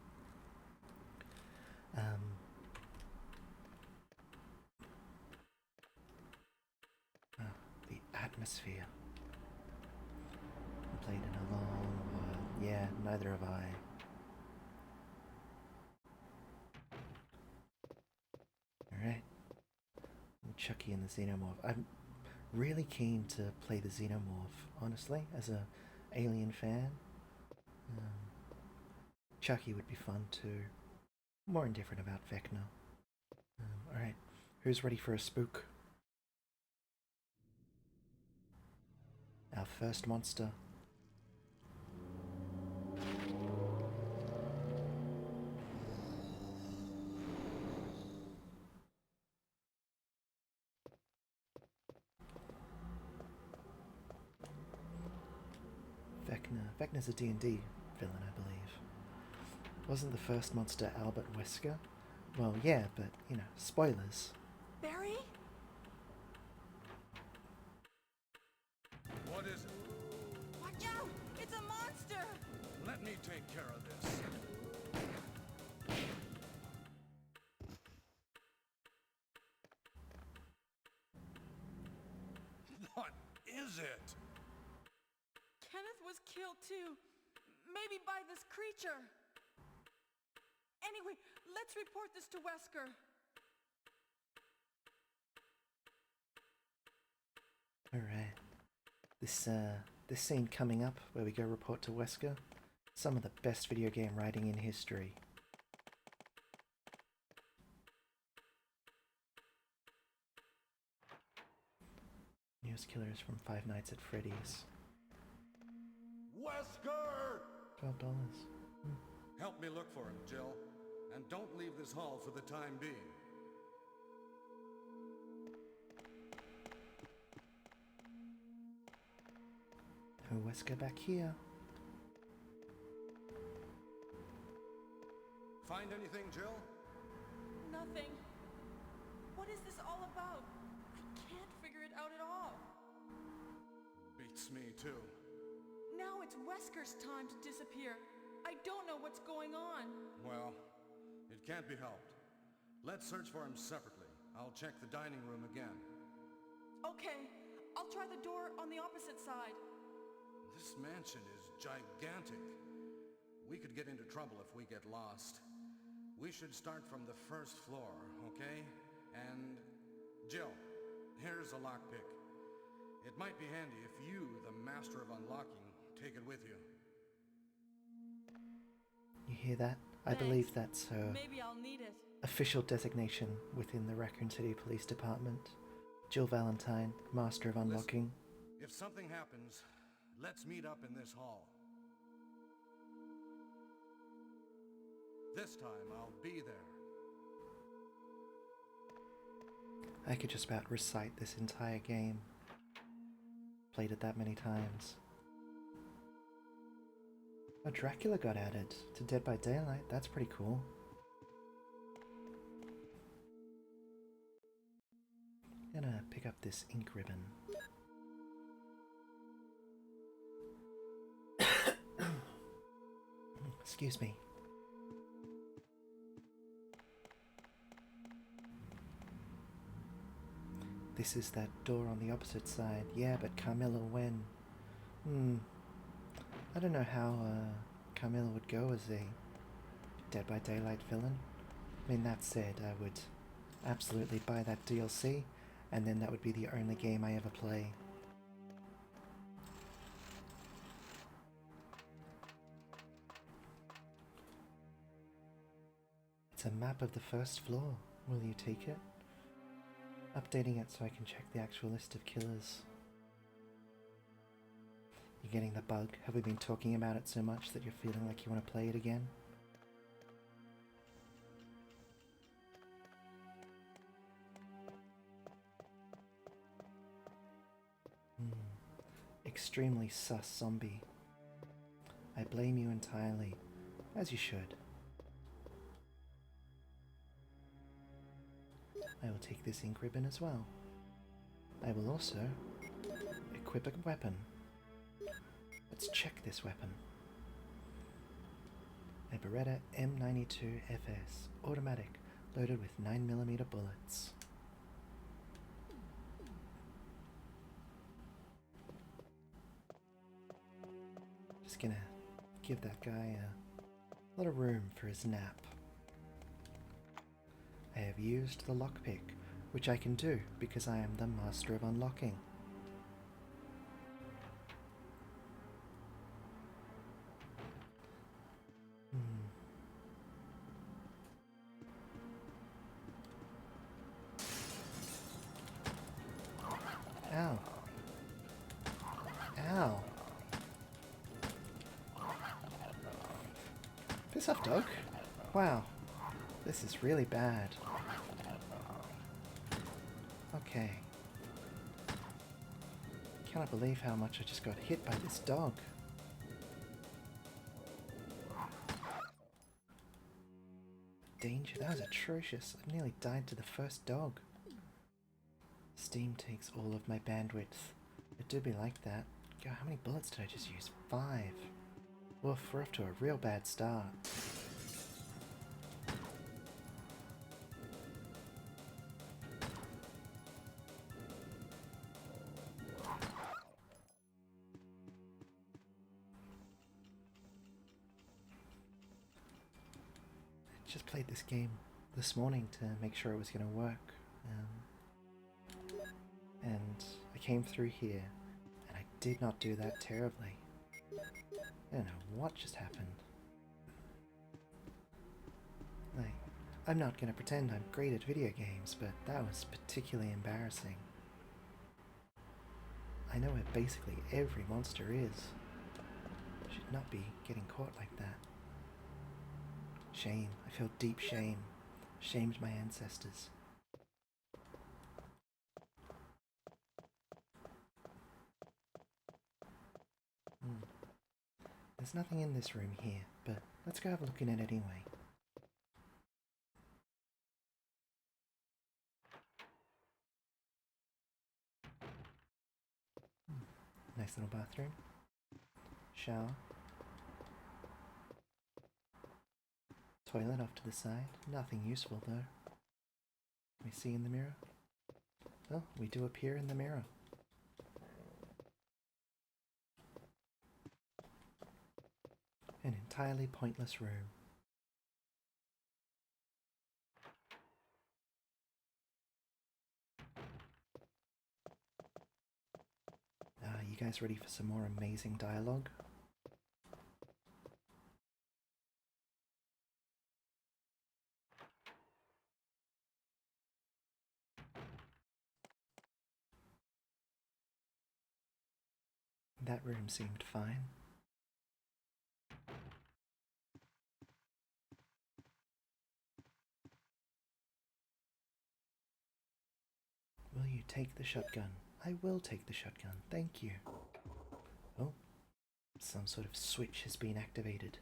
The atmosphere. I played in a long while. Yeah, neither have I. Alright. Chucky and the Xenomorph. I'm really keen to play the Xenomorph, honestly, as a Alien fan. Chucky would be fun too. More indifferent about Vecna. Alright, who's ready for a spook? Our first monster. Vecna's a D&D villain, I believe. Wasn't the first monster Albert Wesker? Well, yeah, but, you know, spoilers. Barry? What is it? Watch out! It's a monster! Let me take care of this. What is it? Kenneth was killed too. Maybe by this creature. Anyway, let's report this to Wesker. Alright. This scene coming up where we go report to Wesker, some of the best video game writing in history. News killers from Five Nights at Freddy's. Wesker! $12. Help me look for him, Jill. And don't leave this hall for the time being. No Wesker back here. Find anything, Jill? Nothing. What is this all about? I can't figure it out at all. Beats me, too. Now it's Wesker's time to disappear. I don't know what's going on. Well, it can't be helped. Let's search for him separately. I'll check the dining room again. Okay, I'll try the door on the opposite side. This mansion is gigantic. We could get into trouble if we get lost. We should start from the first floor, okay? And Jill, here's a lockpick. It might be handy if you, the master of unlocking, take it with you. You hear that? I Thanks. believe that's her Maybe I'll need it. official designation within the Raccoon City Police Department. Jill Valentine, Master of Unlocking. Listen, if something happens, let's meet up in this hall. This time, I'll be there. I could just about recite this entire game. Played it that many times. Oh, Dracula got added to Dead by Daylight. That's pretty cool. Gonna pick up this ink ribbon. Excuse me. This is that door on the opposite side. Yeah, but Carmilla when? I don't know how Carmilla would go as a Dead by Daylight villain. I mean, that said, I would absolutely buy that DLC, and then that would be the only game I ever play. It's a map of the first floor. Will you take it? Updating it so I can check the actual list of killers. You're getting the bug? Have we been talking about it so much that you're feeling like you want to play it again? Extremely sus zombie. I blame you entirely, as you should. I will take this ink ribbon as well. I will also equip a weapon. Let's check this weapon. A Beretta M92 FS, automatic, loaded with 9mm bullets. Just gonna give that guy a lot of room for his nap. I have used the lockpick, which I can do because I am the master of unlocking. Ow. Ow. Piss off, dog. Wow. This is really bad. Okay. Cannot believe how much I just got hit by this dog. Danger, that was atrocious. I nearly died to the first dog. Steam takes all of my bandwidth. It do be like that. God, how many bullets did I just use? 5. Woof, we're off to a real bad start. I just played this game this morning to make sure it was going to work. And I came through here, and I did not do that terribly. I don't know what just happened. Like, I'm not gonna pretend I'm great at video games, but that was particularly embarrassing. I know where basically every monster is. Should not be getting caught like that. Shame. I feel deep shame. Shamed my ancestors. There's nothing in this room here, but let's go have a look in it anyway. Nice little bathroom. Shower. Toilet off to the side. Nothing useful though. Can we see in the mirror? Oh, we do appear in the mirror. An entirely pointless room. You guys ready for some more amazing dialogue? That room seemed fine. Will you take the shotgun? I will take the shotgun, thank you. Oh, some sort of switch has been activated.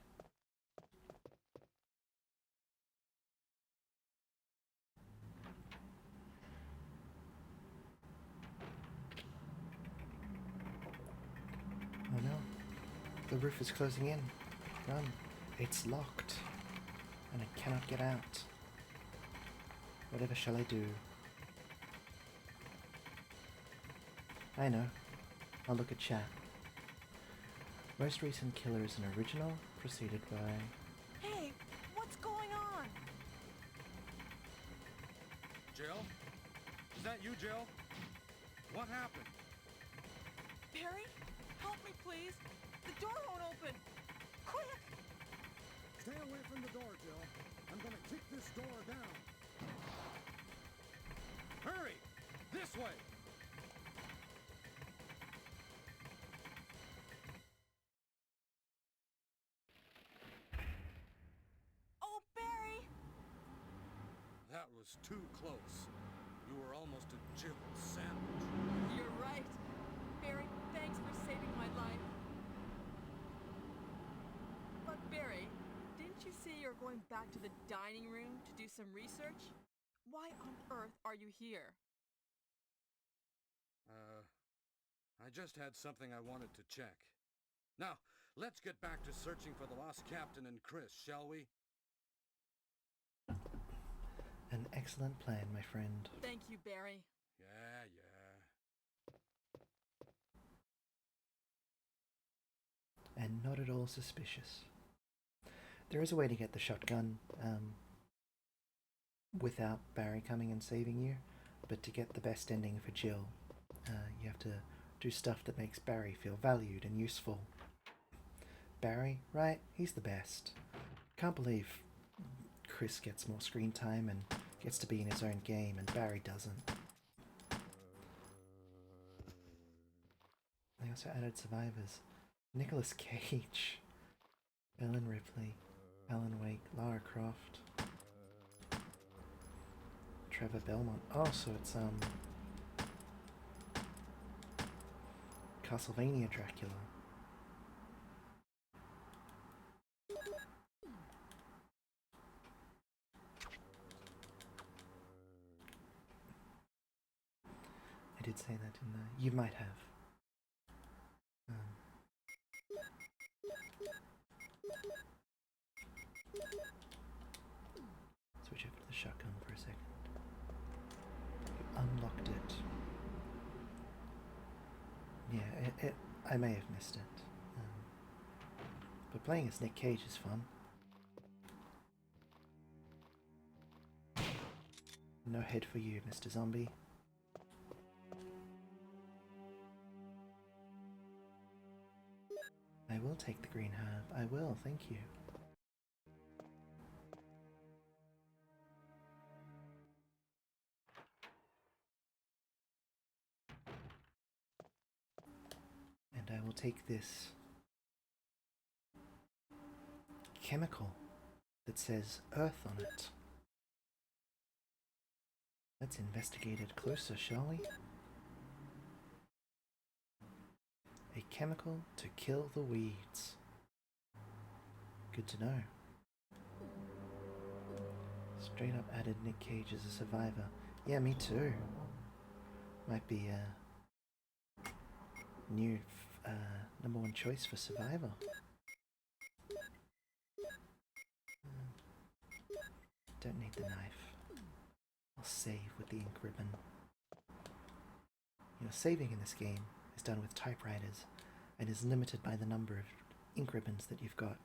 Oh no, the roof is closing in. Run, it's locked, and I cannot get out. Whatever shall I do? I know. I'll look at chat. Most recent killer is an original, preceded by... Hey, what's going on? Jill? Is that you, Jill? What happened? Barry, help me please. The door won't open. Quick! Stay away from the door, Jill. I'm gonna kick this door down. Hurry! This way! Oh, Barry! That was too close. You were almost a Jill sandwich. You're right. Barry, thanks for saving my life. But Barry, didn't you say you're going back to the dining room to do some research? Why on earth are you here? I just had something I wanted to check. Now, let's get back to searching for the lost captain and Chris, shall we? An excellent plan, my friend. Thank you, Barry. Yeah. And not at all suspicious. There is a way to get the shotgun without Barry coming and saving you, but to get the best ending for Jill, you have to do stuff that makes Barry feel valued and useful. Barry, right? He's the best. Can't believe Chris gets more screen time and gets to be in his own game and Barry doesn't. They also added survivors. Nicolas Cage, Ellen Ripley, Alan Wake, Lara Croft, Trevor Belmont. Oh, so it's Castlevania Dracula. I did say that, didn't I? You might have. Switch over to the shotgun for a second. You unlocked it. Yeah, I may have missed it. But playing as Nick Cage is fun. No head for you, Mr. Zombie. I will take the green herb. I will, thank you. And I will take this chemical that says Earth on it. Let's investigate it closer, shall we? A chemical to kill the weeds. Good to know. Straight up added Nick Cage as a survivor. Yeah, me too. Might be a new number one choice for survivor. Don't need the knife. I'll save with the ink ribbon. You know, saving in this game is done with typewriters and is limited by the number of ink ribbons that you've got.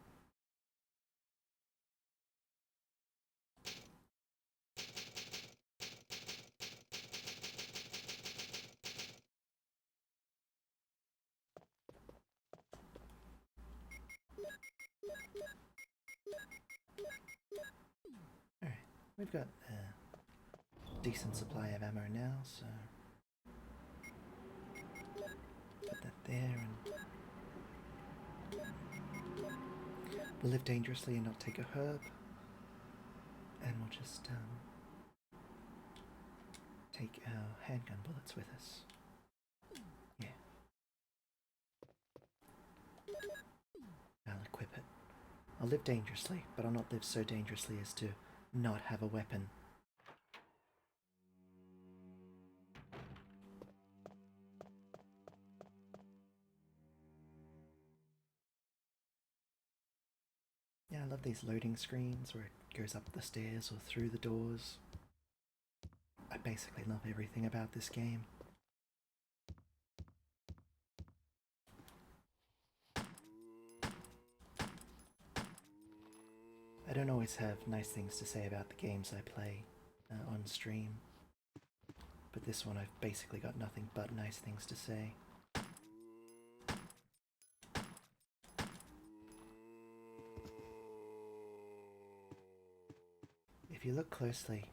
Alright, we've got a decent supply of ammo now, so put that there, and we'll live dangerously and not take a herb, and we'll just take our handgun bullets with us. Yeah. I'll equip it. I'll live dangerously, but I'll not live so dangerously as to not have a weapon. Yeah, I love these loading screens where it goes up the stairs or through the doors. I basically love everything about this game. I don't always have nice things to say about the games I play on stream, but this one I've basically got nothing but nice things to say. If you look closely,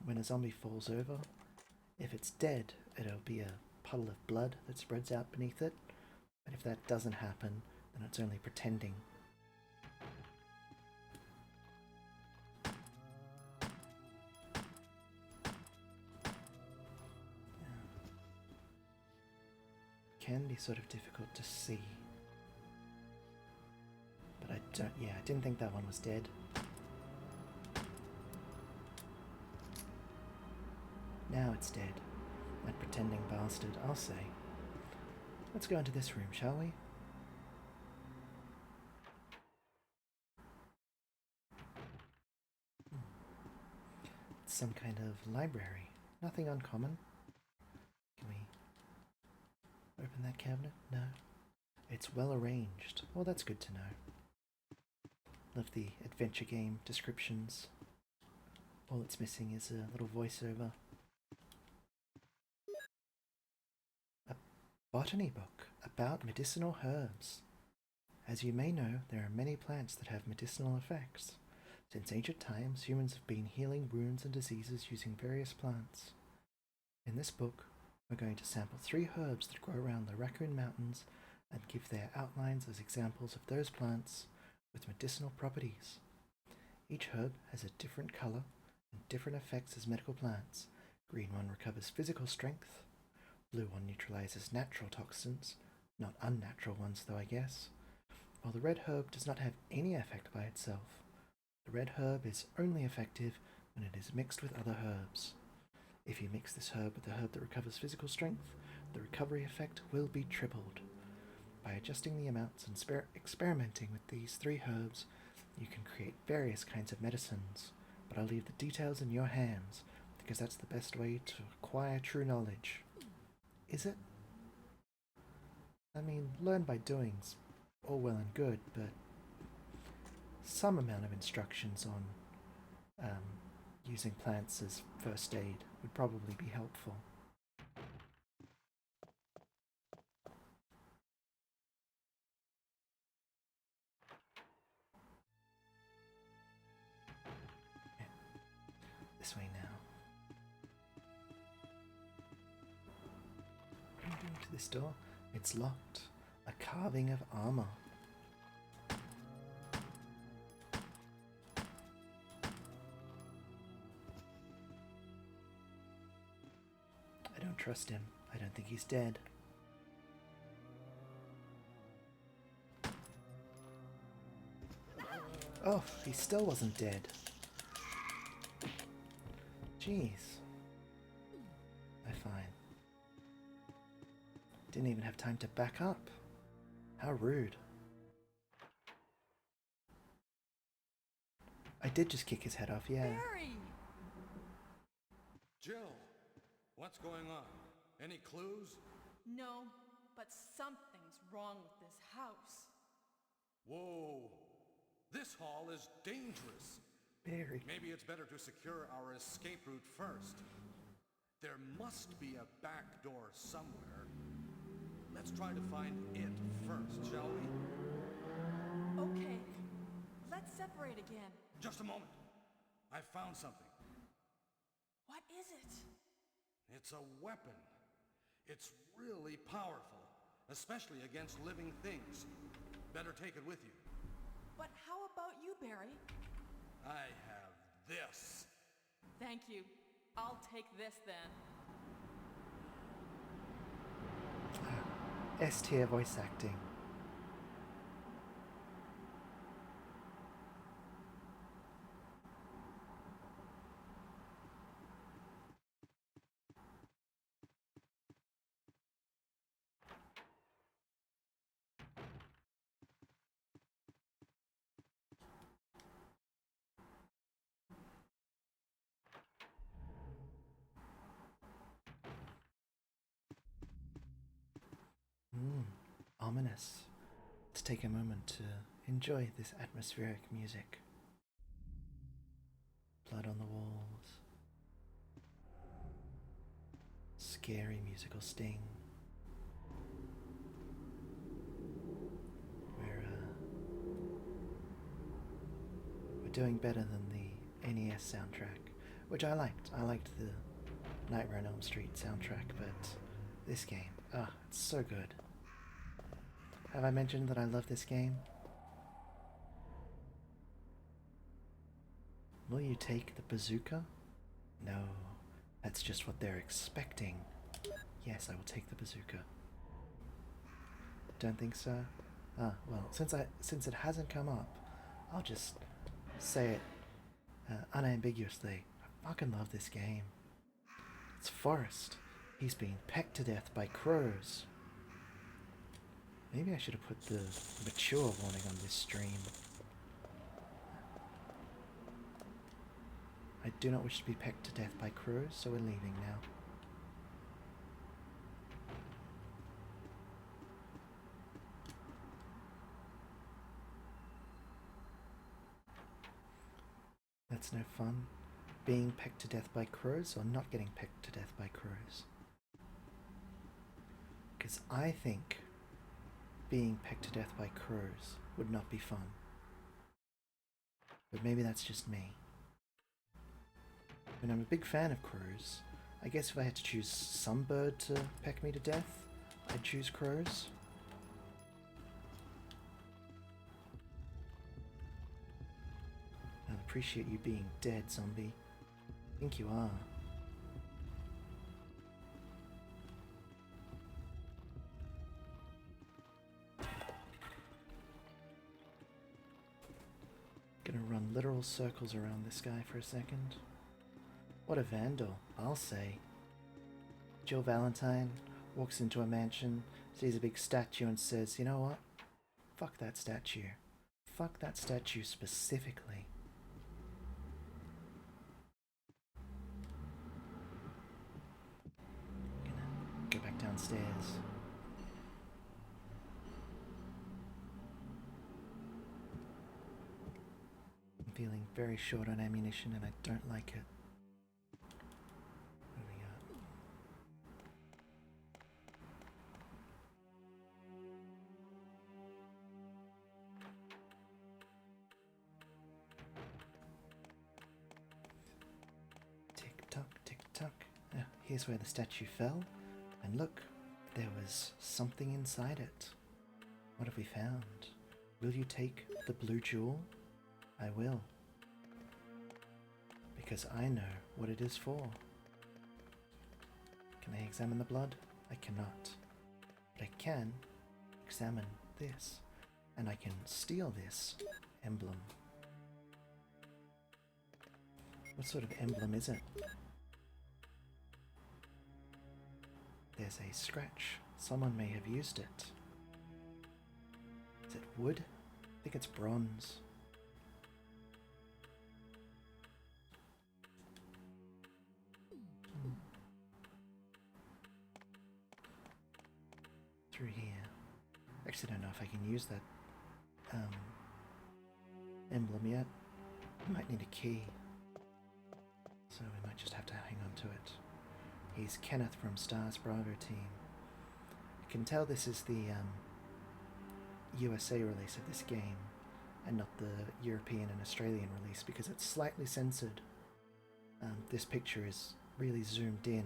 when a zombie falls over, if it's dead, it'll be a puddle of blood that spreads out beneath it, but if that doesn't happen, then it's only pretending. Can be sort of difficult to see, but I didn't think that one was dead. Now it's dead. That pretending bastard, I'll say. Let's go into this room, shall we? It's some kind of library. Nothing uncommon. Can we open that cabinet? No. It's well arranged. Well, that's good to know. Love the adventure game descriptions. All it's missing is a little voiceover. A botany book about medicinal herbs. As you may know, there are many plants that have medicinal effects. Since ancient times, humans have been healing wounds and diseases using various plants. In this book, we're going to sample 3 herbs that grow around the Raccoon Mountains and give their outlines as examples of those plants with medicinal properties. Each herb has a different colour and different effects as medical plants. Green one recovers physical strength, blue one neutralizes natural toxins, not unnatural ones though I guess, while the red herb does not have any effect by itself. The red herb is only effective when it is mixed with other herbs. If you mix this herb with the herb that recovers physical strength, the recovery effect will be tripled. By adjusting the amounts and experimenting with these 3 herbs, you can create various kinds of medicines, but I'll leave the details in your hands, because that's the best way to acquire true knowledge. Is it? I mean, learn by doing's all well and good, but some amount of instructions on using plants as first aid would probably be helpful. Yeah. This way now. What do I do to this door? It's locked. A carving of armor. I don't trust him. I don't think he's dead. Oh, he still wasn't dead. Jeez. I find. Didn't even have time to back up. How rude. I did just kick his head off, yeah. Barry! Jill, what's going on? Any clues? No, but something's wrong with this house. Whoa, this hall is dangerous. Barry. Maybe it's better to secure our escape route first. There must be a back door somewhere. Let's try to find it first, shall we? Okay, let's separate again. Just a moment. I found something. What is it? It's a weapon. It's really powerful, especially against living things. Better take it with you. But how about you, Barry? I have this. Thank you. I'll take this then. S-tier voice acting. Ominous. Let's take a moment to enjoy this atmospheric music. Blood on the walls. Scary musical sting. We're doing better than the NES soundtrack, which I liked. I liked the Nightmare on Elm Street soundtrack, but this game, it's so good. Have I mentioned that I love this game? Will you take the bazooka? No, that's just what they're expecting. Yes, I will take the bazooka. Don't think so? Well, since it hasn't come up, I'll just say it unambiguously. I fucking love this game. It's Forrest. He's being pecked to death by crows. Maybe I should have put the mature warning on this stream. I do not wish to be pecked to death by crows, so we're leaving now. That's no fun. Being pecked to death by crows or not getting pecked to death by crows. Because I think being pecked to death by crows would not be fun. But maybe that's just me. I mean, I'm a big fan of crows. I guess if I had to choose some bird to peck me to death, I'd choose crows. I appreciate you being dead, zombie. I think you are. Gonna run literal circles around this guy for a second. What a vandal, I'll say. Jill Valentine walks into a mansion, sees a big statue and says, you know what? Fuck that statue. Fuck that statue specifically. Gonna go back downstairs. I'm feeling very short on ammunition and I don't like it. What do we got? Tick tock, tick tock. Ah, here's where the statue fell. And look, there was something inside it. What have we found? Will you take the blue jewel? I will. Because I know what it is for. Can I examine the blood? I cannot. But I can examine this. And I can steal this emblem. What sort of emblem is it? There's a scratch. Someone may have used it. Is it wood? I think it's bronze. Through here. Actually, I don't know if I can use that emblem yet. I might need a key. So we might just have to hang on to it. He's Kenneth from Stars Bravo team. I can tell this is the USA release of this game and not the European and Australian release because it's slightly censored. This picture is really zoomed in.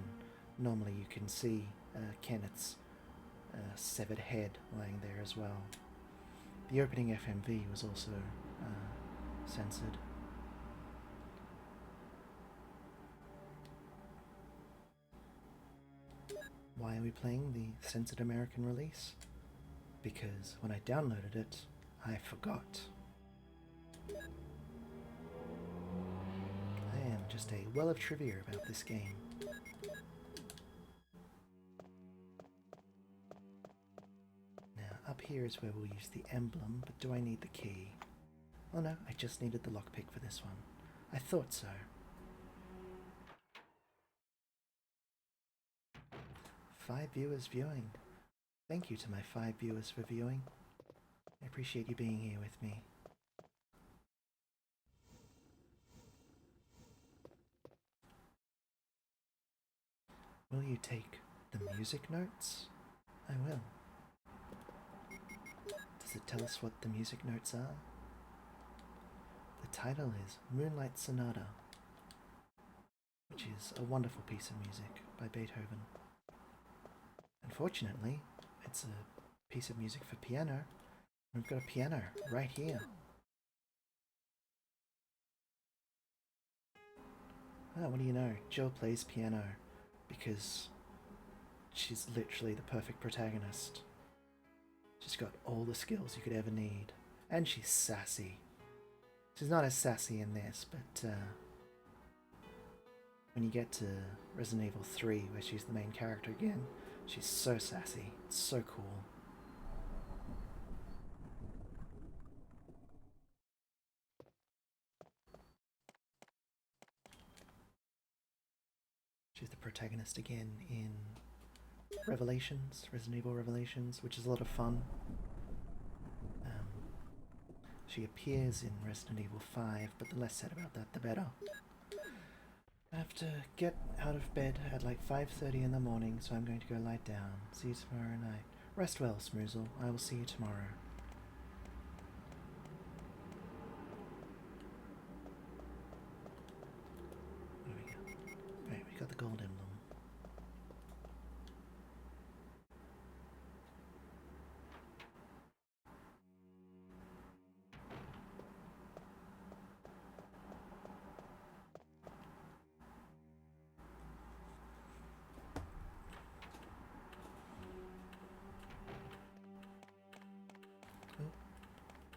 Normally you can see Kenneth's severed head lying there as well. The opening FMV was also censored. Why are we playing the censored American release? Because when I downloaded it, I forgot. I am just a well of trivia about this game. Now, up here is where we'll use the emblem, but do I need the key? Oh no, I just needed the lockpick for this one. I thought so. 5 viewers viewing. Thank you to my 5 viewers for viewing. I appreciate you being here with me. Will you take the music notes? I will. Does it tell us what the music notes are? The title is Moonlight Sonata, which is a wonderful piece of music by Beethoven. Unfortunately, it's a piece of music for piano. We've got a piano right here. Oh, what do you know? Jill plays piano because she's literally the perfect protagonist. She's got all the skills you could ever need. And she's sassy. She's not as sassy in this, but when you get to Resident Evil 3, where she's the main character again, she's so sassy. It's so cool. protagonist again in Resident Evil Revelations, which is a lot of fun. She appears in Resident Evil 5, but the less said about that, the better. I have to get out of bed at like 5:30 in the morning, so I'm going to go lie down. See you tomorrow night. Rest well, Smoozle. I will see you tomorrow. There we go. Right, we got the gold emblem.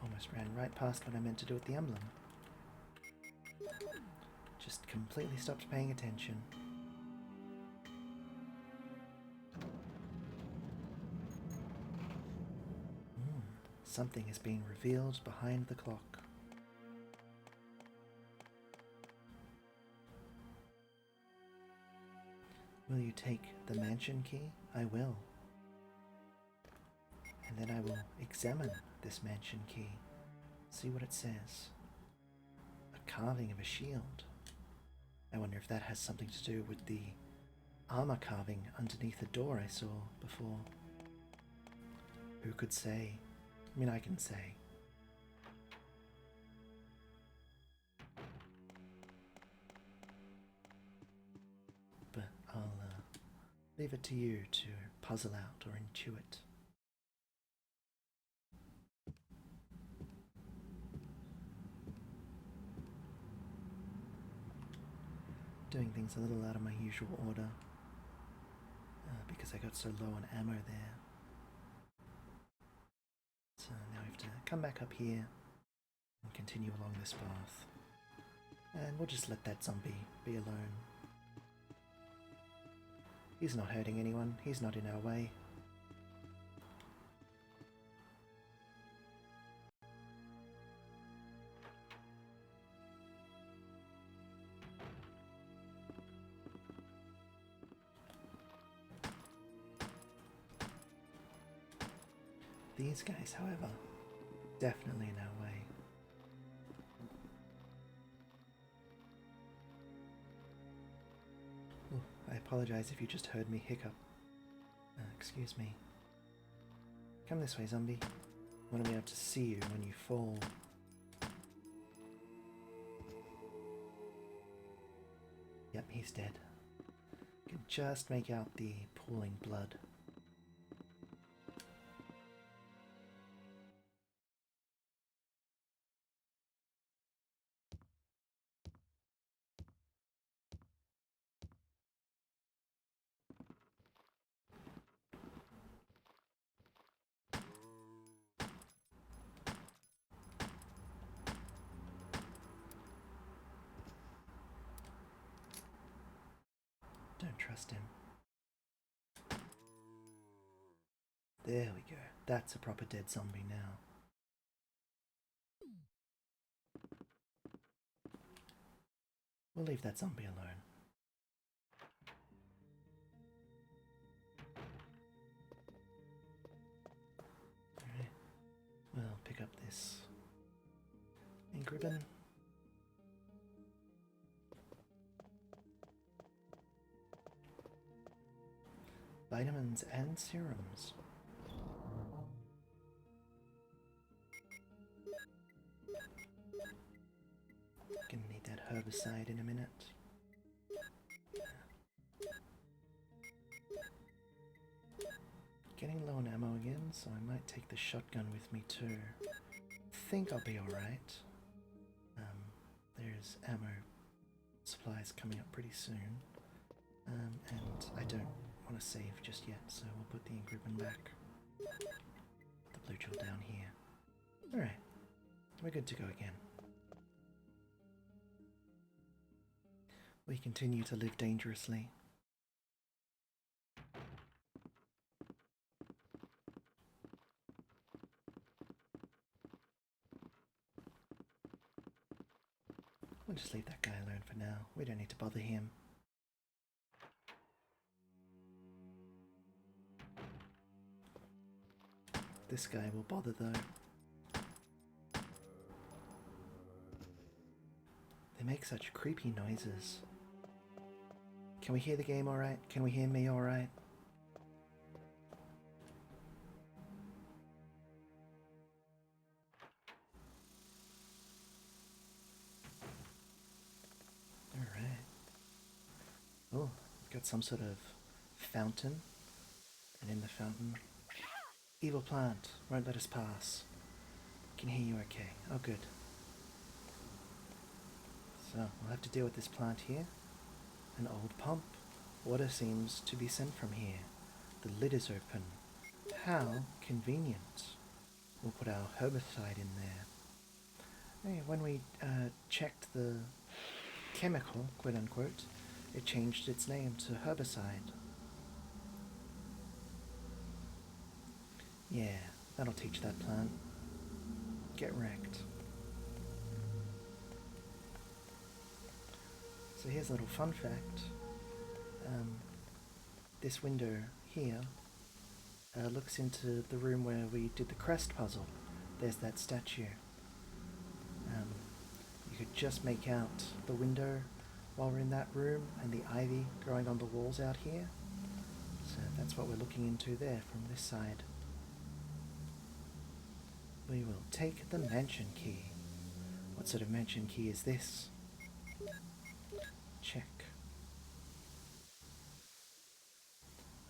Almost ran right past what I meant to do with the emblem. Just completely stopped paying attention. Something is being revealed behind the clock. Will you take the mansion key? I will. And then I will examine this mansion key, see what it says. A carving of a shield. I wonder if that has something to do with the armor carving underneath the door I saw before. Who could say? I mean, I can say. But I'll leave it to you to puzzle out or intuit. Doing things a little out of my usual order because I got so low on ammo there. So now I have to come back up here and continue along this path. And we'll just let that zombie be alone. He's not hurting anyone, he's not in our way. These guys, however, definitely in our way. Ooh, I apologise if you just heard me hiccup. Excuse me. Come this way, zombie. I want to be able to see you when you fall. Yep, he's dead. You can just make out the pooling blood. Don't trust him. There we go. That's a proper dead zombie now. We'll leave that zombie alone. Alright. We'll pick up this ink ribbon. Vitamins and serums. Gonna need that herbicide in a minute. Getting low on ammo again, so I might take the shotgun with me too. Think I'll be alright. There's ammo supplies coming up pretty soon. And I don't want to save just yet, so we'll put the ink ribbon back. Put the blue jewel down here. Alright, we're good to go again. We continue to live dangerously. We'll just leave that guy alone for now. We don't need to bother him. this guy will bother though. They make such creepy noises. Can we hear the game alright? Can we hear me alright? Alright. Oh, we've got some sort of fountain. And in the fountain... Evil plant, won't let us pass. Can hear you okay. Oh, good. So, we'll have to deal with this plant here. An old pump. Water seems to be sent from here. The lid is open. How convenient. We'll put our herbicide in there. Hey, when we checked the chemical, quote unquote, it changed its name to herbicide. Yeah, that'll teach that plant. Get wrecked. So here's a little fun fact. This window here looks into the room where we did the crest puzzle. There's that statue. You could just make out the window while we're in that room and the ivy growing on the walls out here. So that's what we're looking into there from this side. We will take the mansion key. What sort of mansion key is this? Check.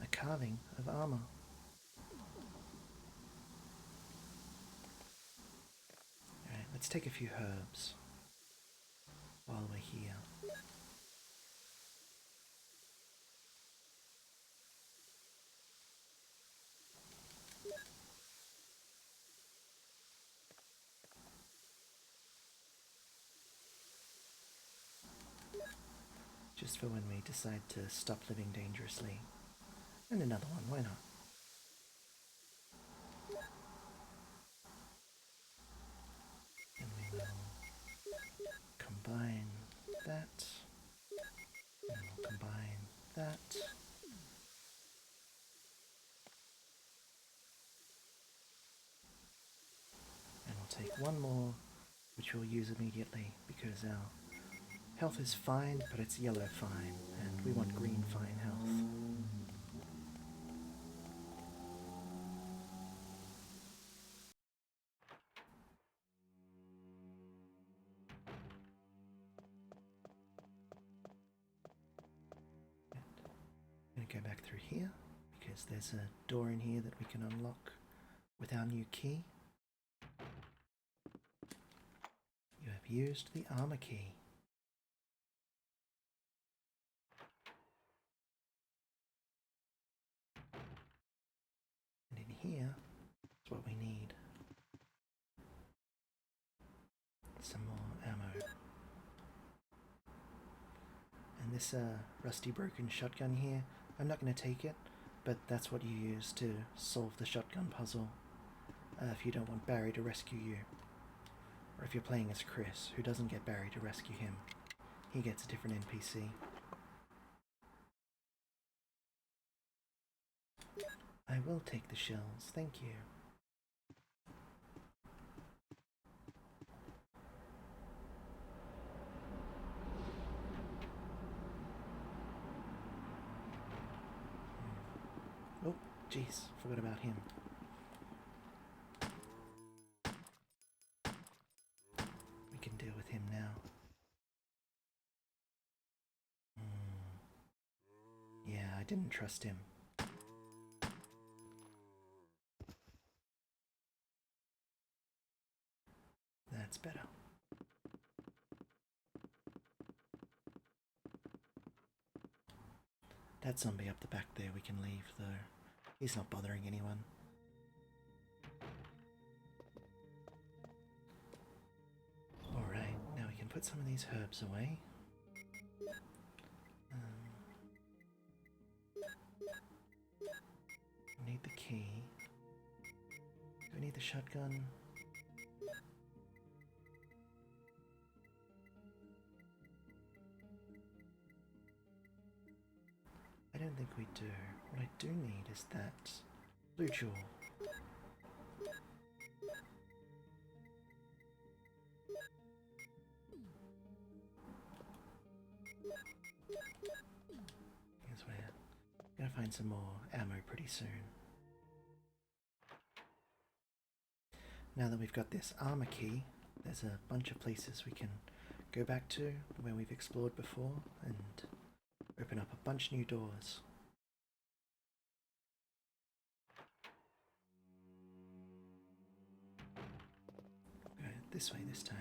A carving of armor. Alright, let's take a few herbs while we're here. Just for when we decide to stop living dangerously. And another one, why not? And we will combine that. And we'll combine that. And we'll take one more, which we'll use immediately because our health is fine, but it's yellow fine, and we want green fine health. I'm going to go back through here, because there's a door in here that we can unlock with our new key. You have used the armor key. And in here is what we need. Some more ammo. And this rusty broken shotgun here, I'm not going to take it, but that's what you use to solve the shotgun puzzle if you don't want Barry to rescue you. Or if you're playing as Chris, who doesn't get Barry to rescue him. He gets a different NPC. I will take the shells, thank you. Oh, jeez, forgot about him. We can deal with him now. Yeah, I didn't trust him. That's better. That zombie up the back there we can leave, though. He's not bothering anyone. Alright, now we can put some of these herbs away. We need the key. Do we need the shotgun? I don't think we do. What I do need is that blue jewel. find some more ammo pretty soon. Now that we've got this armor key, there's a bunch of places we can go back to where we've explored before and open up a bunch new doors. Go this way this time.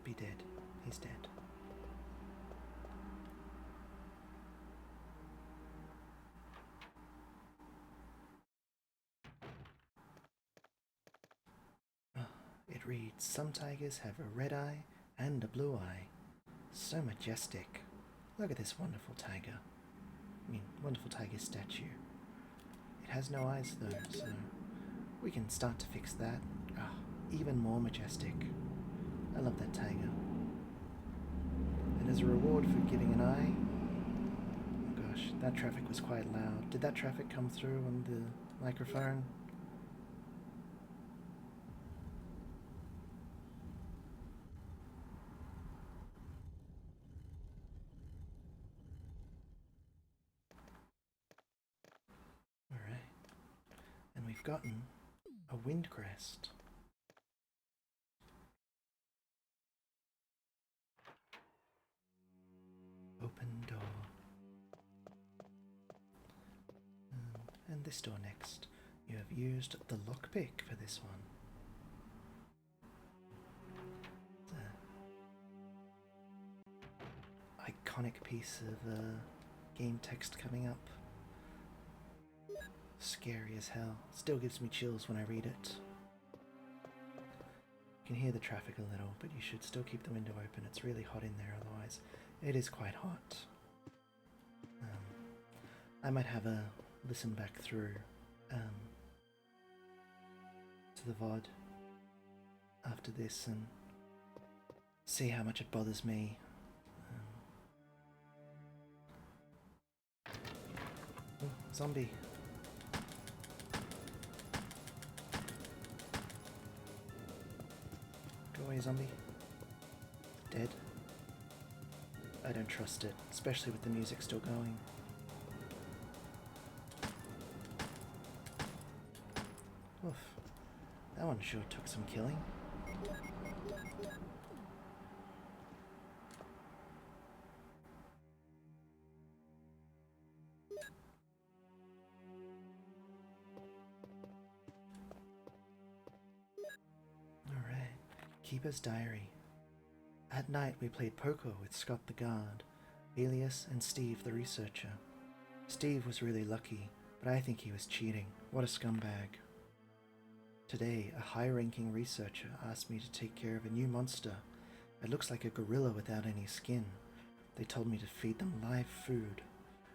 Be dead. He's dead. It reads, some tigers have a red eye and a blue eye. So majestic. Look at this wonderful tiger. Wonderful tiger statue. It has no eyes though, so we can start to fix that. Even more majestic. I love that tiger. And as a reward for giving an eye... Oh gosh, that traffic was quite loud. Did that traffic come through on the microphone? We've gotten a wind crest. Open door. And this door next. You have used the lockpick for this one. The iconic piece of game text coming up. Scary as hell. Still gives me chills when I read it. You can hear the traffic a little, but you should still keep the window open. It's really hot in there otherwise. It is quite hot. I might have a listen back through to the VOD after this and see how much it bothers me. Oh, zombie. Go away, zombie. Dead. I don't trust it, especially with the music still going. Oof. That one sure took some killing. Keeper's Diary. At night we played poker with Scott the guard, Elias and Steve the researcher. Steve was really lucky, but I think he was cheating. What a scumbag. Today, a high-ranking researcher asked me to take care of a new monster. It looks like a gorilla without any skin. They told me to feed them live food.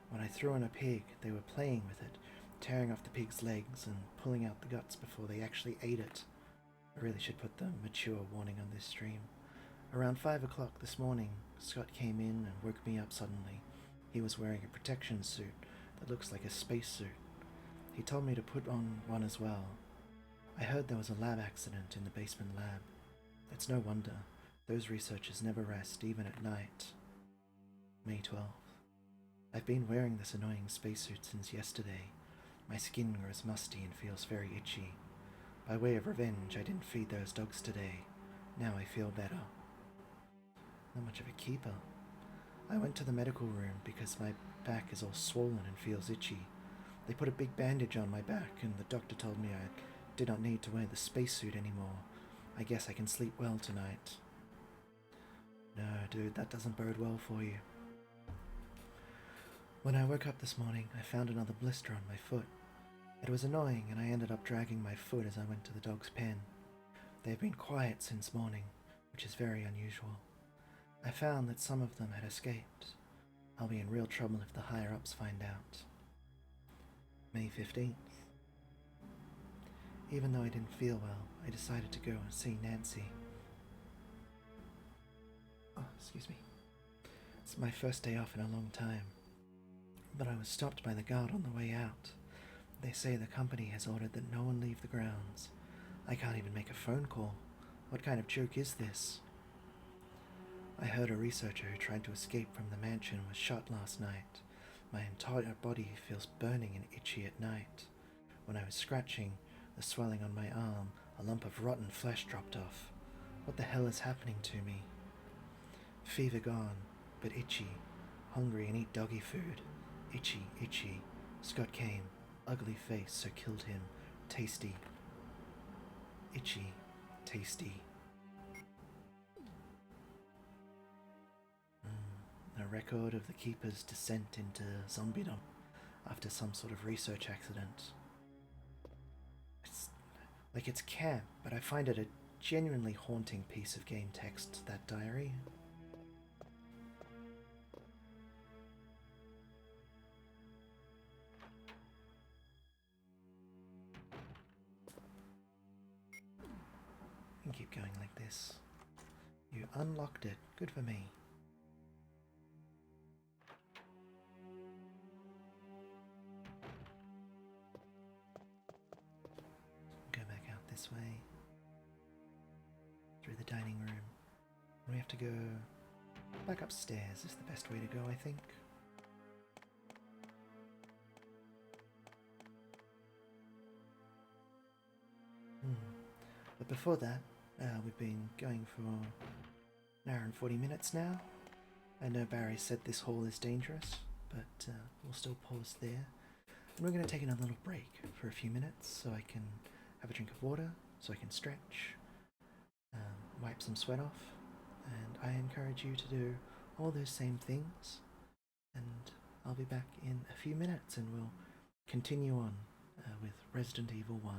When I threw in a pig, they were playing with it, tearing off the pig's legs and pulling out the guts before they actually ate it. I really should put the mature warning on this stream. Around 5 o'clock this morning, Scott came in and woke me up suddenly. He was wearing a protection suit that looks like a spacesuit. He told me to put on one as well. I heard there was a lab accident in the basement lab. It's no wonder. Those researchers never rest, even at night. May 12th. I've been wearing this annoying spacesuit since yesterday. My skin grows musty and feels very itchy. By way of revenge, I didn't feed those dogs today. Now I feel better. Not much of a keeper. I went to the medical room because my back is all swollen and feels itchy. They put a big bandage on my back and the doctor told me I did not need to wear the spacesuit anymore. I guess I can sleep well tonight. No, dude, that doesn't bode well for you. When I woke up this morning, I found another blister on my foot. It was annoying and I ended up dragging my foot as I went to the dog's pen. They've been quiet since morning, which is very unusual. I found that some of them had escaped. I'll be in real trouble if the higher-ups find out. May 15th. Even though I didn't feel well, I decided to go and see Nancy. Oh, excuse me. It's my first day off in a long time. But I was stopped by the guard on the way out. They say the company has ordered that no one leave the grounds. I can't even make a phone call. What kind of joke is this? I heard a researcher who tried to escape from the mansion was shot last night. My entire body feels burning and itchy at night. When I was scratching the swelling on my arm, a lump of rotten flesh dropped off. What the hell is happening to me? Fever gone, but itchy. Hungry and eat doggy food. Itchy, itchy. Scott came. Ugly face, so killed him. Tasty. Itchy. Tasty. A record of the Keeper's descent into zombiedom after some sort of research accident. It's camp, but I find it a genuinely haunting piece of game text, that diary. And keep going like this. You unlocked it. Good for me. Go back out this way. Through the dining room. And we have to go back upstairs is the best way to go, I think. But before that, we've been going for an hour and 40 minutes now. I know Barry said this hall is dangerous, but we'll still pause there. And we're going to take another little break for a few minutes so I can have a drink of water, so I can stretch, wipe some sweat off, and I encourage you to do all those same things. And I'll be back in a few minutes and we'll continue on with Resident Evil 1.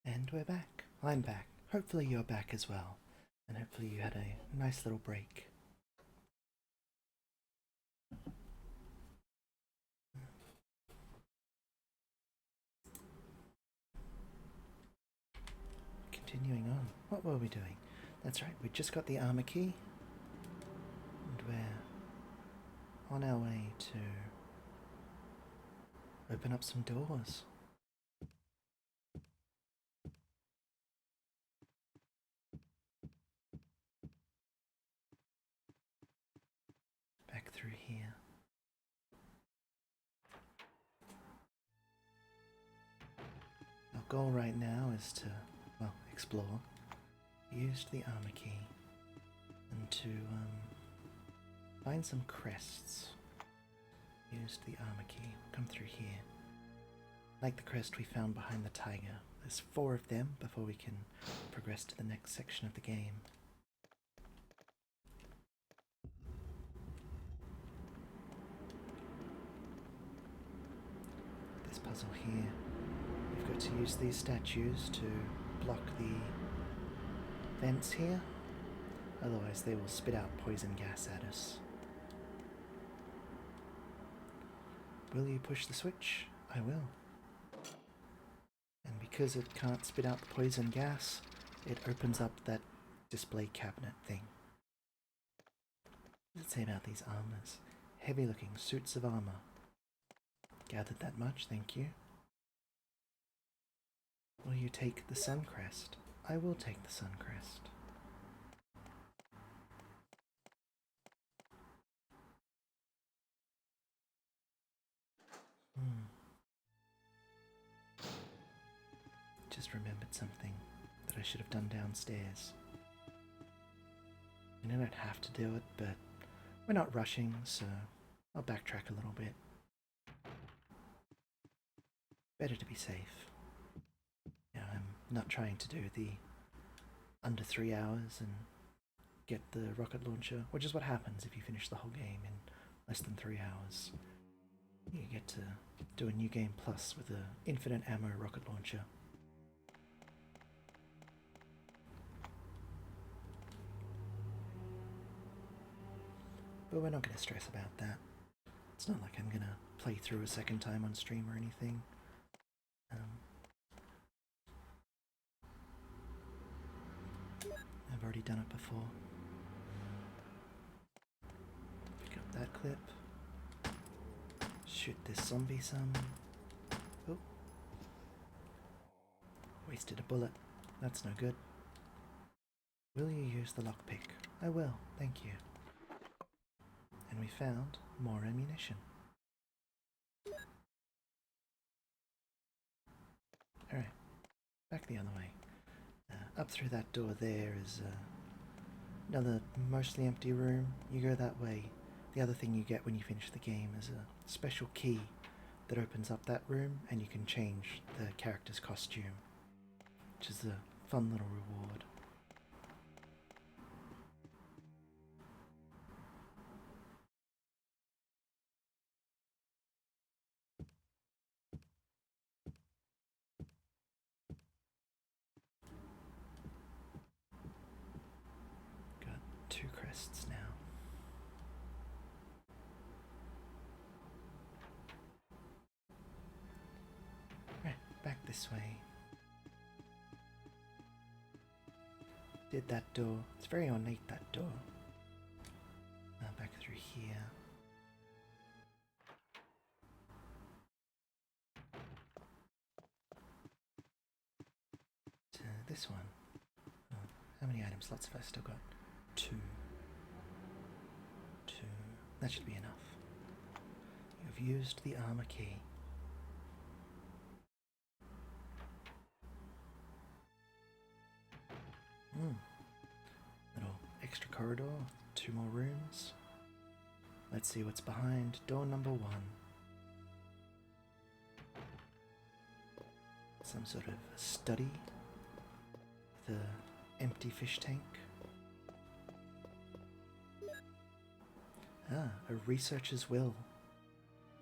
And we're back. I'm back. Hopefully you're back as well. And hopefully you had a nice little break. continuing on. What were we doing? That's right, we just got the armor key. And we're on our way to open up some doors. Back through here. Our goal right now is to, well, explore. Used the armor key and to find some crests. Used the armor key. Come through here. Like the crest we found behind the tiger. There's 4 of them before we can progress to the next section of the game. This puzzle here. We've got to use these statues to block the vents here. Otherwise they will spit out poison gas at us. Will you push the switch? I will. And because it can't spit out the poison gas, it opens up that display cabinet thing. What does it say about these armors? Heavy looking suits of armor. Gathered that much, thank you. Will you take the sun crest? I will take the sun crest. Just remembered something that I should have done downstairs. I don't have to do it, but we're not rushing, so I'll backtrack a little bit. Better to be safe. You know, I'm not trying to do the under 3 hours and get the rocket launcher, which is what happens if you finish the whole game in less than 3 hours. You get to do a new game plus with an infinite ammo rocket launcher. But we're not going to stress about that. It's not like I'm going to play through a second time on stream or anything. I've already done it before. Pick up that clip. Shoot this zombie some. Oh. Wasted a bullet. That's no good. Will you use the lockpick? I will, thank you. And we found more ammunition. Alright, back the other way. Up through that door there is another mostly empty room. You go that way. The other thing you get when you finish the game is a special key that opens up that room and you can change the character's costume, which is a fun little reward. Got 2 crests now. Right, back this way. Did that door. It's very ornate, that door. Now back through here. To this one. Oh, how many item slots have I still got? 2. 2. That should be enough. You've used the armor key. Little extra corridor, 2 more rooms. Let's see what's behind door number 1. Some sort of study with an empty fish tank. Ah, a researcher's will.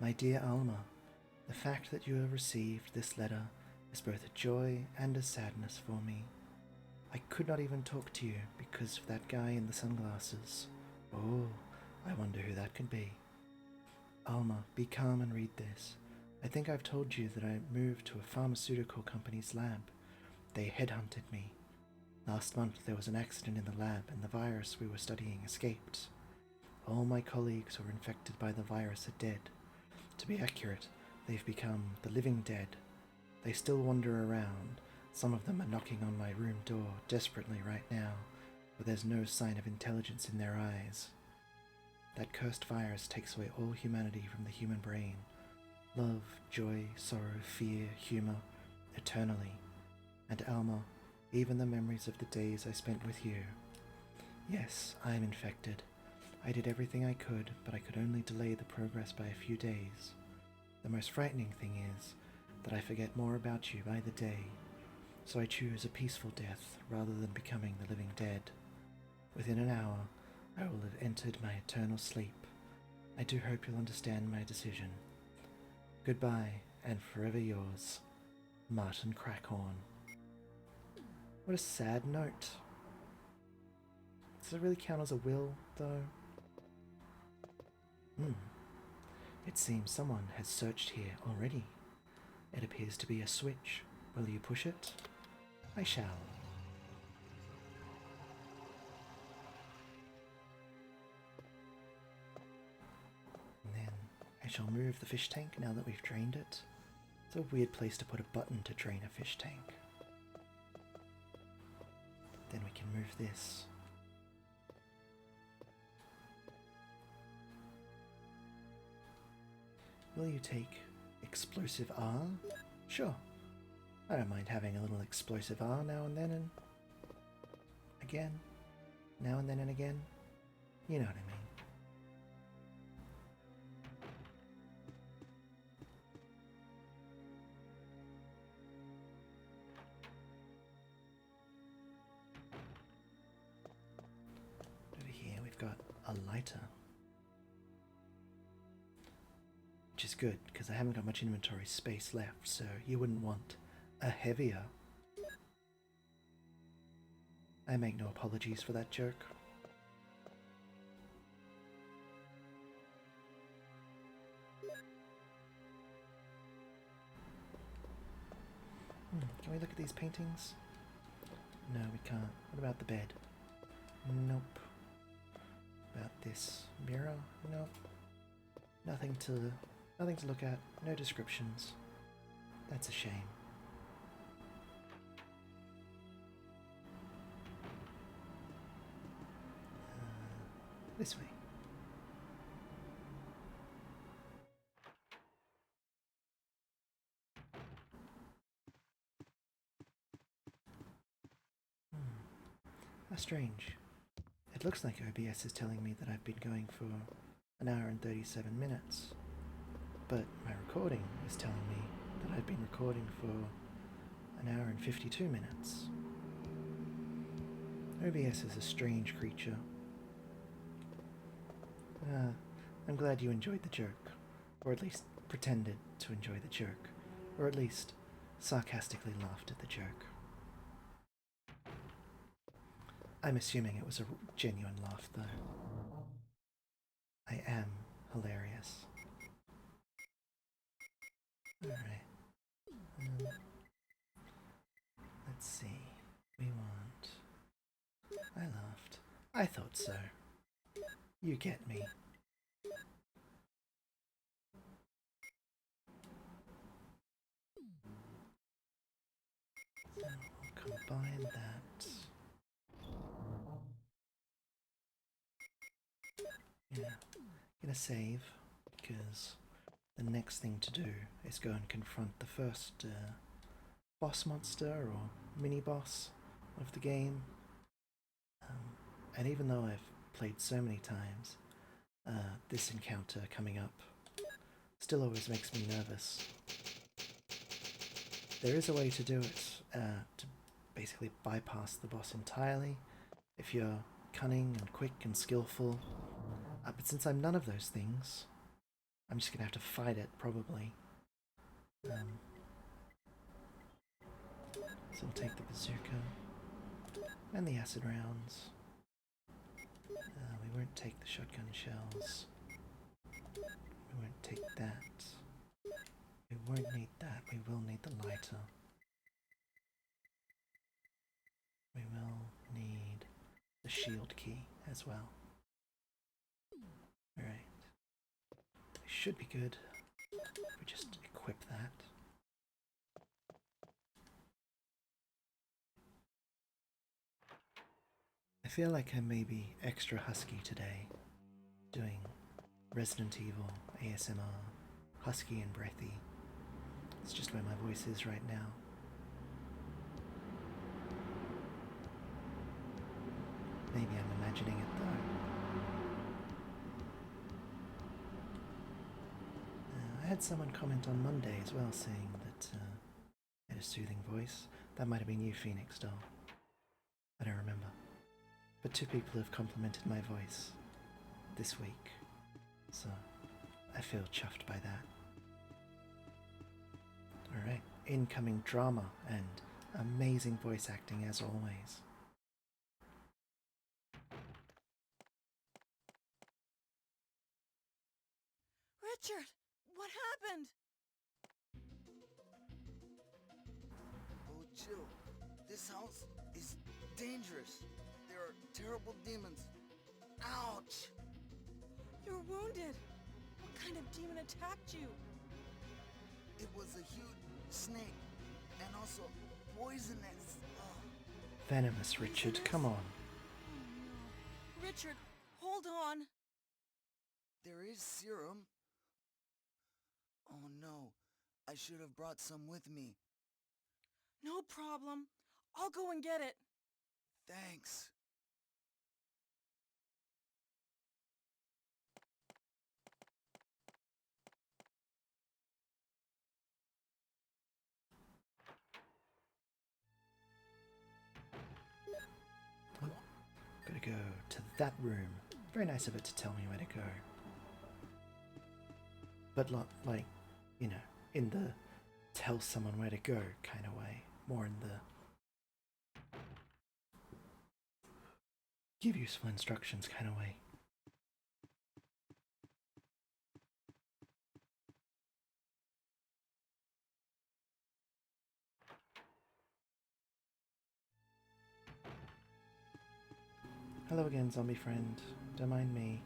My dear Alma, the fact that you have received this letter is both a joy and a sadness for me. I could not even talk to you because of that guy in the sunglasses. Oh, I wonder who that could be. Alma, be calm and read this. I think I've told you that I moved to a pharmaceutical company's lab. They headhunted me. Last month there was an accident in the lab and the virus we were studying escaped. All my colleagues who were infected by the virus are dead. To be accurate, they've become the living dead. They still wander around. Some of them are knocking on my room door desperately right now, but there's no sign of intelligence in their eyes. That cursed virus takes away all humanity from the human brain. Love, joy, sorrow, fear, humor, eternally. And Alma, even the memories of the days I spent with you. Yes, I'm infected. I did everything I could, but I could only delay the progress by a few days. The most frightening thing is that I forget more about you by the day, so I choose a peaceful death rather than becoming the living dead. Within an hour, I will have entered my eternal sleep. I do hope you'll understand my decision. Goodbye, and forever yours, Martin Crackhorn. What a sad note. Does it really count as a will, though? It seems someone has searched here already. It appears to be a switch. Will you push it? I shall. And then I shall move the fish tank now that we've drained it. It's a weird place to put a button to drain a fish tank. Then we can move this. Will you take explosive R? Sure. I don't mind having a little explosive R now and then and again. Now and then and again. You know what I mean. Over here we've got a lighter. Which is good, because I haven't got much inventory space left, so you wouldn't want a heavier. I make no apologies for that joke. Can we look at these paintings? No, we can't. What about the bed? Nope. About this mirror? Nope. Nothing to look at. No descriptions. That's a shame. This way. How strange. It looks like OBS is telling me that I've been going for an hour and 37 minutes, but my recording is telling me that I've been recording for an hour and 52 minutes. OBS is a strange creature. I'm glad you enjoyed the joke, or at least pretended to enjoy the joke, or at least sarcastically laughed at the joke. I'm assuming it was a genuine laugh, though. I am hilarious. Alright. Let's see. We want... I laughed. I thought so. You get me. So we'll combine that. Yeah, gonna save, because the next thing to do is go and confront the first boss monster or mini-boss of the game. And even though I've played so many times, this encounter coming up still always makes me nervous. There is a way to do it, to basically bypass the boss entirely, if you're cunning and quick and skillful. But since I'm none of those things, I'm just gonna have to fight it, probably. So we'll take the bazooka and the acid rounds. We won't take the shotgun shells. We won't take that. We won't need that. We will need the lighter. We will the shield key as well. Alright. Should be good. We just equip that. I feel like I may be extra husky today, doing Resident Evil ASMR, husky and breathy. It's just where my voice is right now. Maybe I'm imagining it though. I had someone comment on Monday as well saying that I had a soothing voice. That might have been you, Phoenix Doll. I don't remember. But 2 people have complimented my voice this week, so I feel chuffed by that. Alright, incoming drama and amazing voice acting as always. Richard, what happened? Oh, Jill, this house is dangerous. There are terrible demons. Ouch! You're wounded. What kind of demon attacked you? It was a huge snake, and also poisonous. Oh. Venomous, Richard, come on. Oh no. Richard, hold on. There is serum. Oh no, I should have brought some with me. No problem. I'll go and get it. Thanks. Oh, gotta go to that room. Very nice of it to tell me where to go. But like, you know, in the tell someone where to go kind of way. More in the give useful instructions kind of way. Hello again, zombie friend. Don't mind me.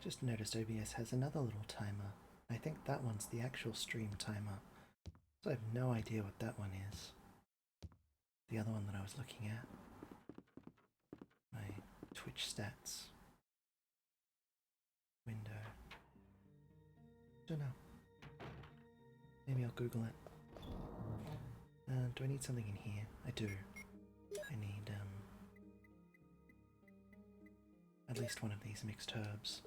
Just noticed OBS has another little timer. I think that one's the actual stream timer. So I have no idea what that one is. The other one that I was looking at. My Twitch stats. Window. Don't know. Maybe I'll Google it. Do I need something in here? I do. I need at least one of these mixed herbs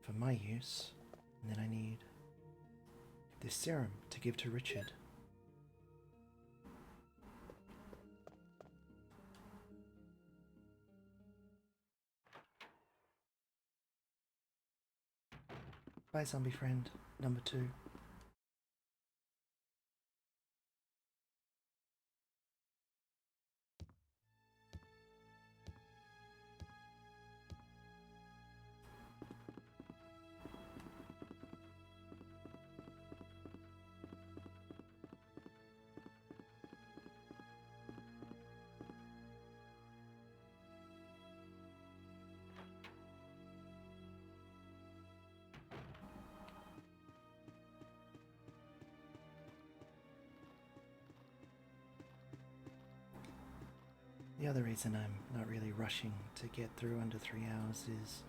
for my use, and then I need this serum to give to Richard. Bye, zombie friend, number 2. The other reason I'm not really rushing to get through under 3 hours is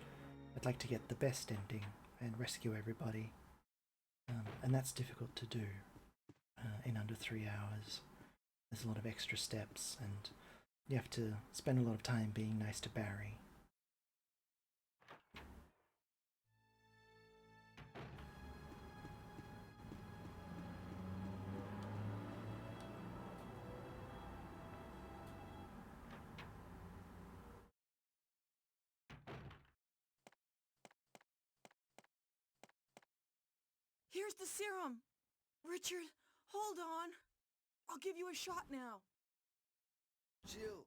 I'd like to get the best ending and rescue everybody. And that's difficult to do in under 3 hours. There's a lot of extra steps and you have to spend a lot of time being nice to Barry. Here's the serum. Richard, hold on. I'll give you a shot now. Jill,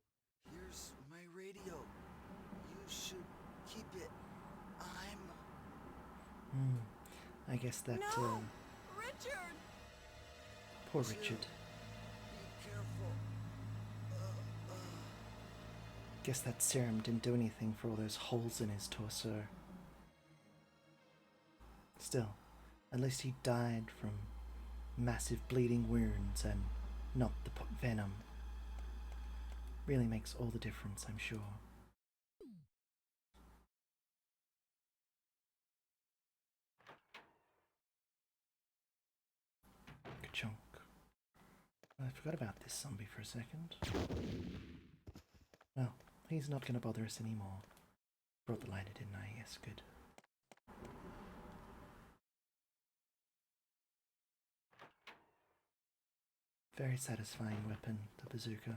here's my radio. You should keep it. I guess that, No! Richard! poor Jill, Richard. Be careful. Guess that serum didn't do anything for all those holes in his torso. Still, at least he died from massive bleeding wounds and not the venom. Really makes all the difference, I'm sure. Ka-chunk. I forgot about this zombie for a second. Well, he's not going to bother us anymore. Brought the lighter, didn't I? Yes, good. Very satisfying weapon, the bazooka.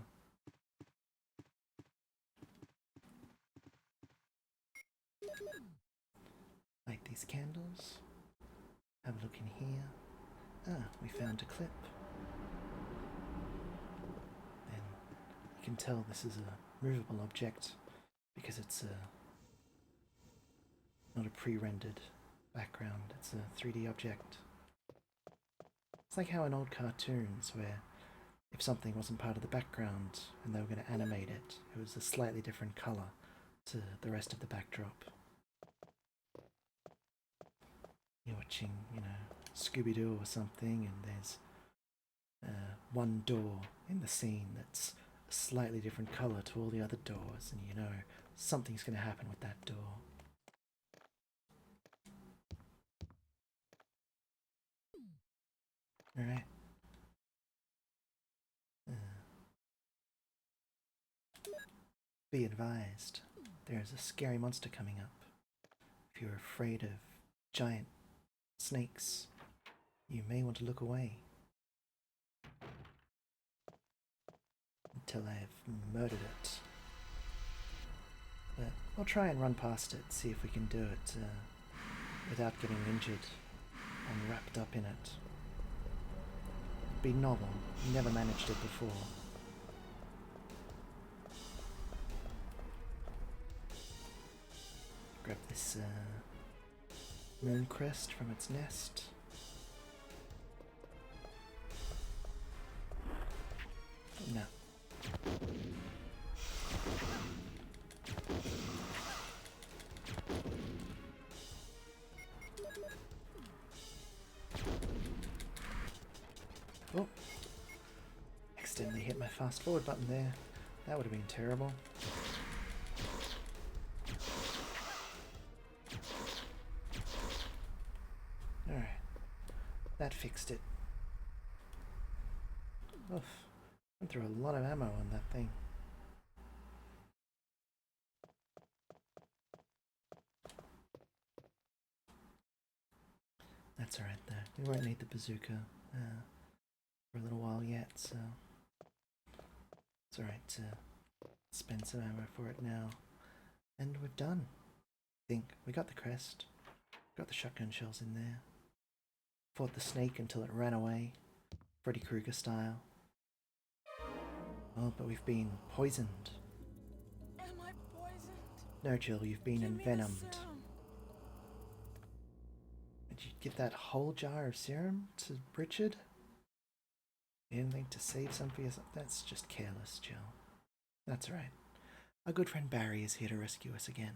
Light these candles. Have a look in here. Ah, we found a clip. Then you can tell this is a movable object because it's not a pre-rendered background, it's a 3D object. It's like how in old cartoons where if something wasn't part of the background and they were going to animate it, it was a slightly different colour to the rest of the backdrop. You're watching, Scooby-Doo or something, and there's one door in the scene that's a slightly different colour to all the other doors, and you know something's going to happen with that door. Alright. Be advised, there's a scary monster coming up. If you're afraid of giant snakes, you may want to look away. Until I have murdered it. But I'll try and run past it, see if we can do it without getting injured and wrapped up in it. Be novel, never managed it before. Grab this moon crest from its nest. No. Oh, accidentally hit my fast forward button there. That would have been terrible. Alright, that fixed it. Oof, went through a lot of ammo on that thing. That's alright though, we won't need the bazooka for a little while yet, so it's alright to spend some ammo for it now. And we're done. I think we got the crest, got the shotgun shells in there, fought the snake until it ran away, Freddy Krueger style. Oh, but we've been poisoned. Am I poisoned? No, Jill, you've been Give me the envenomed. serum. Did you give that whole jar of serum to Richard? You didn't think to save some for yourself? That's just careless, Jill. That's right. Our good friend Barry is here to rescue us again.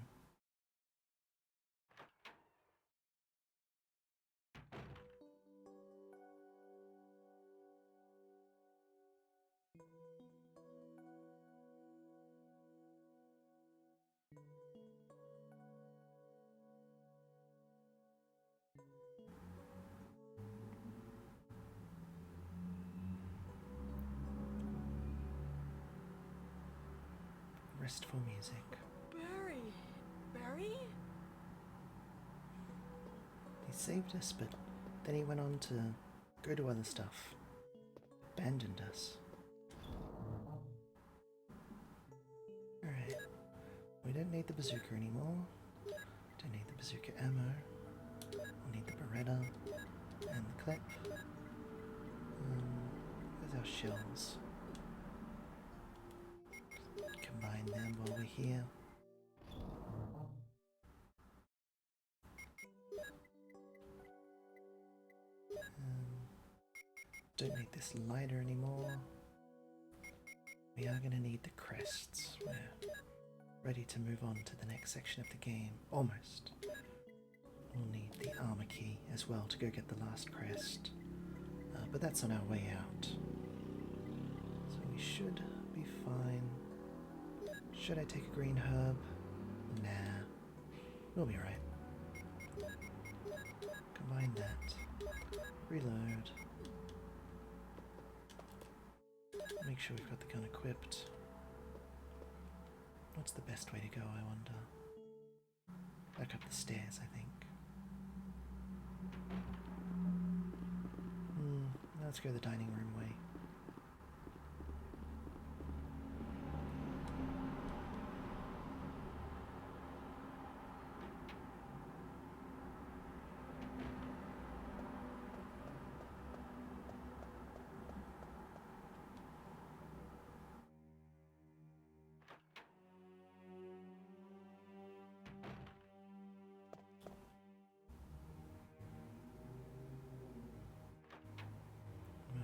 Restful music. Barry. Barry? He saved us, but then he went on to go to other stuff. Abandoned us. Alright. We don't need the bazooka anymore. Don't need the bazooka ammo. We'll need the Beretta and the clip. shells. Combine them while we're here. Don't need this lighter anymore. We are going to need the crests. We're ready to move on to the next section of the game. Almost. We'll need the armor key as well to go get the last crest. But that's on our way out. So we should be fine. Should I take a green herb? Nah. We'll be right. Combine that. Reload. Make sure we've got the gun equipped. What's the best way to go, I wonder? Back up the stairs, I think. Let's go the dining room way.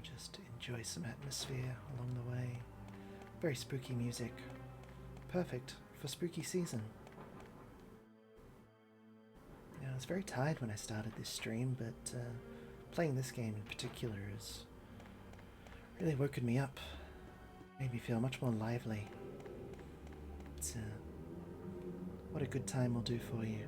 Just enjoy some atmosphere along the way. Very spooky music. Perfect for spooky season. I was very tired when I started this stream, but playing this game in particular has really woken me up. Made me feel much more lively. It's what a good time will do for you.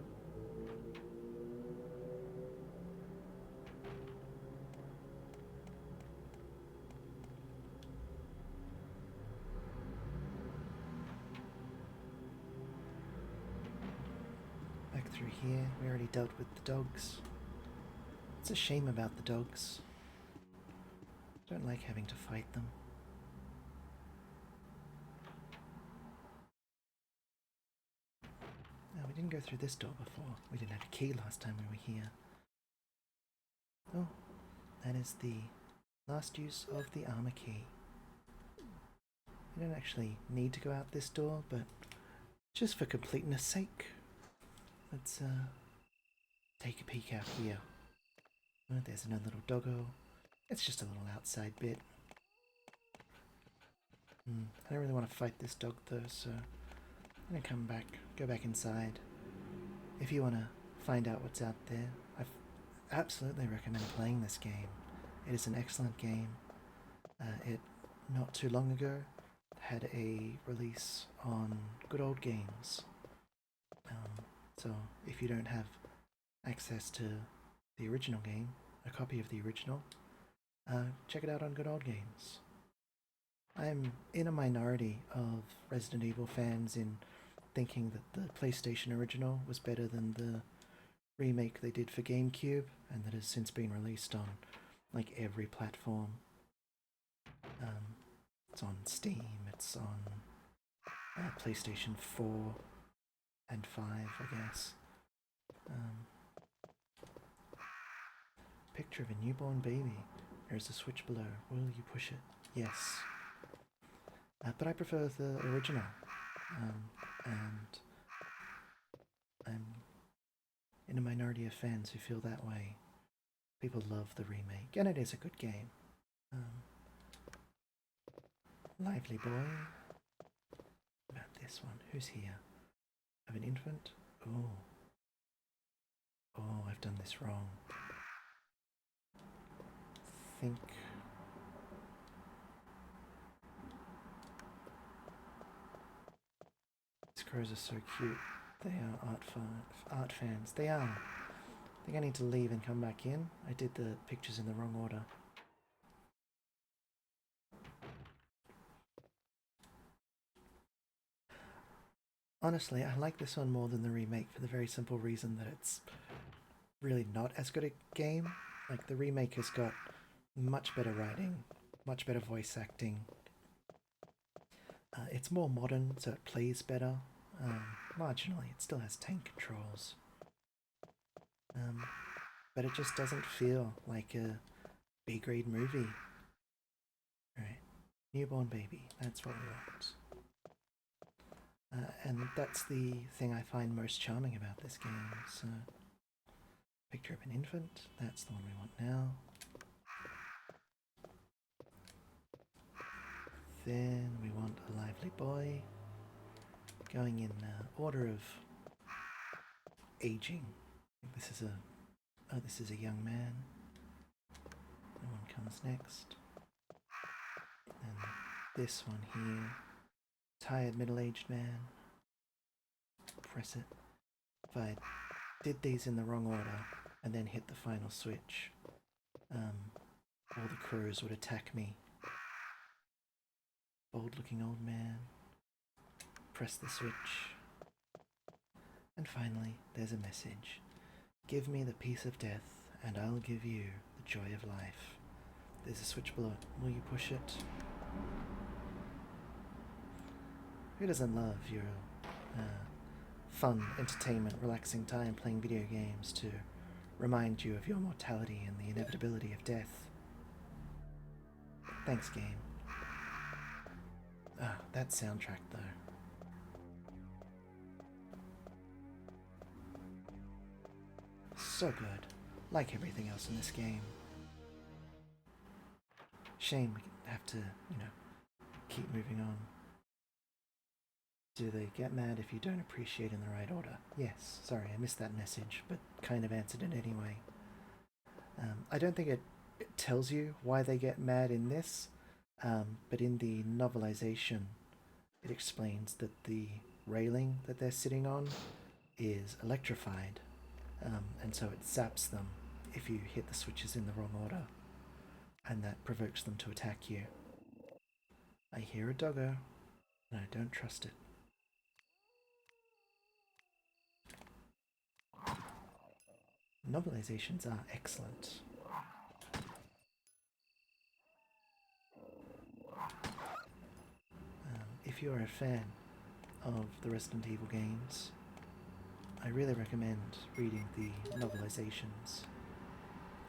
Through here, we already dealt with the dogs. It's a shame about the dogs. Don't like having to fight them. No, we didn't go through this door before. We didn't have a key last time we were here. Oh, that is the last use of the armor key. You don't actually need to go out this door, but just for completeness sake, let's take a peek out here. Oh, there's another little doggo. It's just a little outside bit. I don't really want to fight this dog though, so I'm gonna go back inside. If you want to find out what's out there, I absolutely recommend playing this game. It is an excellent game. It, not too long ago, had a release on Good Old Games. So if you don't have access to the original game, a copy of the original, check it out on Good Old Games. I'm in a minority of Resident Evil fans in thinking that the PlayStation original was better than the remake they did for GameCube, and that has since been released on like every platform. It's on Steam, it's on PlayStation 4 and 5, I guess. Picture of a newborn baby. There's a switch below. Will you push it? Yes. But I prefer the original. And I'm in a minority of fans who feel that way. People love the remake, and it is a good game. Lively boy. About this one. Who's here? Of an infant? Oh. Oh, I've done this wrong. Think. These crows are so cute. They are art fans. They are. I think I need to leave and come back in. I did the pictures in the wrong order. Honestly, I like this one more than the remake for the very simple reason that it's really not as good a game. Like, the remake has got much better writing, much better voice acting. It's more modern, so it plays better. Marginally, it still has tank controls. But it just doesn't feel like a B-grade movie. Alright, newborn baby, that's what we want. And that's the thing I find most charming about this game. So, picture of an infant, that's the one we want now. Then we want a lively boy, going in order of aging. This is a young man. That one comes next. And this one here, tired middle-aged man. Press it. If I did these in the wrong order and then hit the final switch, all the crows would attack me. Bold-looking old man. Press the switch. And finally, there's a message. Give me the peace of death, and I'll give you the joy of life. There's a switch below. Will you push it? Who doesn't love your fun, entertainment, relaxing time playing video games to remind you of your mortality and the inevitability of death? Thanks, game. Ah, that soundtrack, though. So good. Like everything else in this game. Shame we have to, keep moving on. Do they get mad if you don't appreciate in the right order? Yes. Sorry, I missed that message, but kind of answered it anyway. I don't think it tells you why they get mad in this, but in the novelization, it explains that the railing that they're sitting on is electrified, and so it zaps them if you hit the switches in the wrong order, and that provokes them to attack you. I hear a doggo, and I don't trust it. Novelizations are excellent. If you are a fan of the Resident Evil games, I really recommend reading the novelizations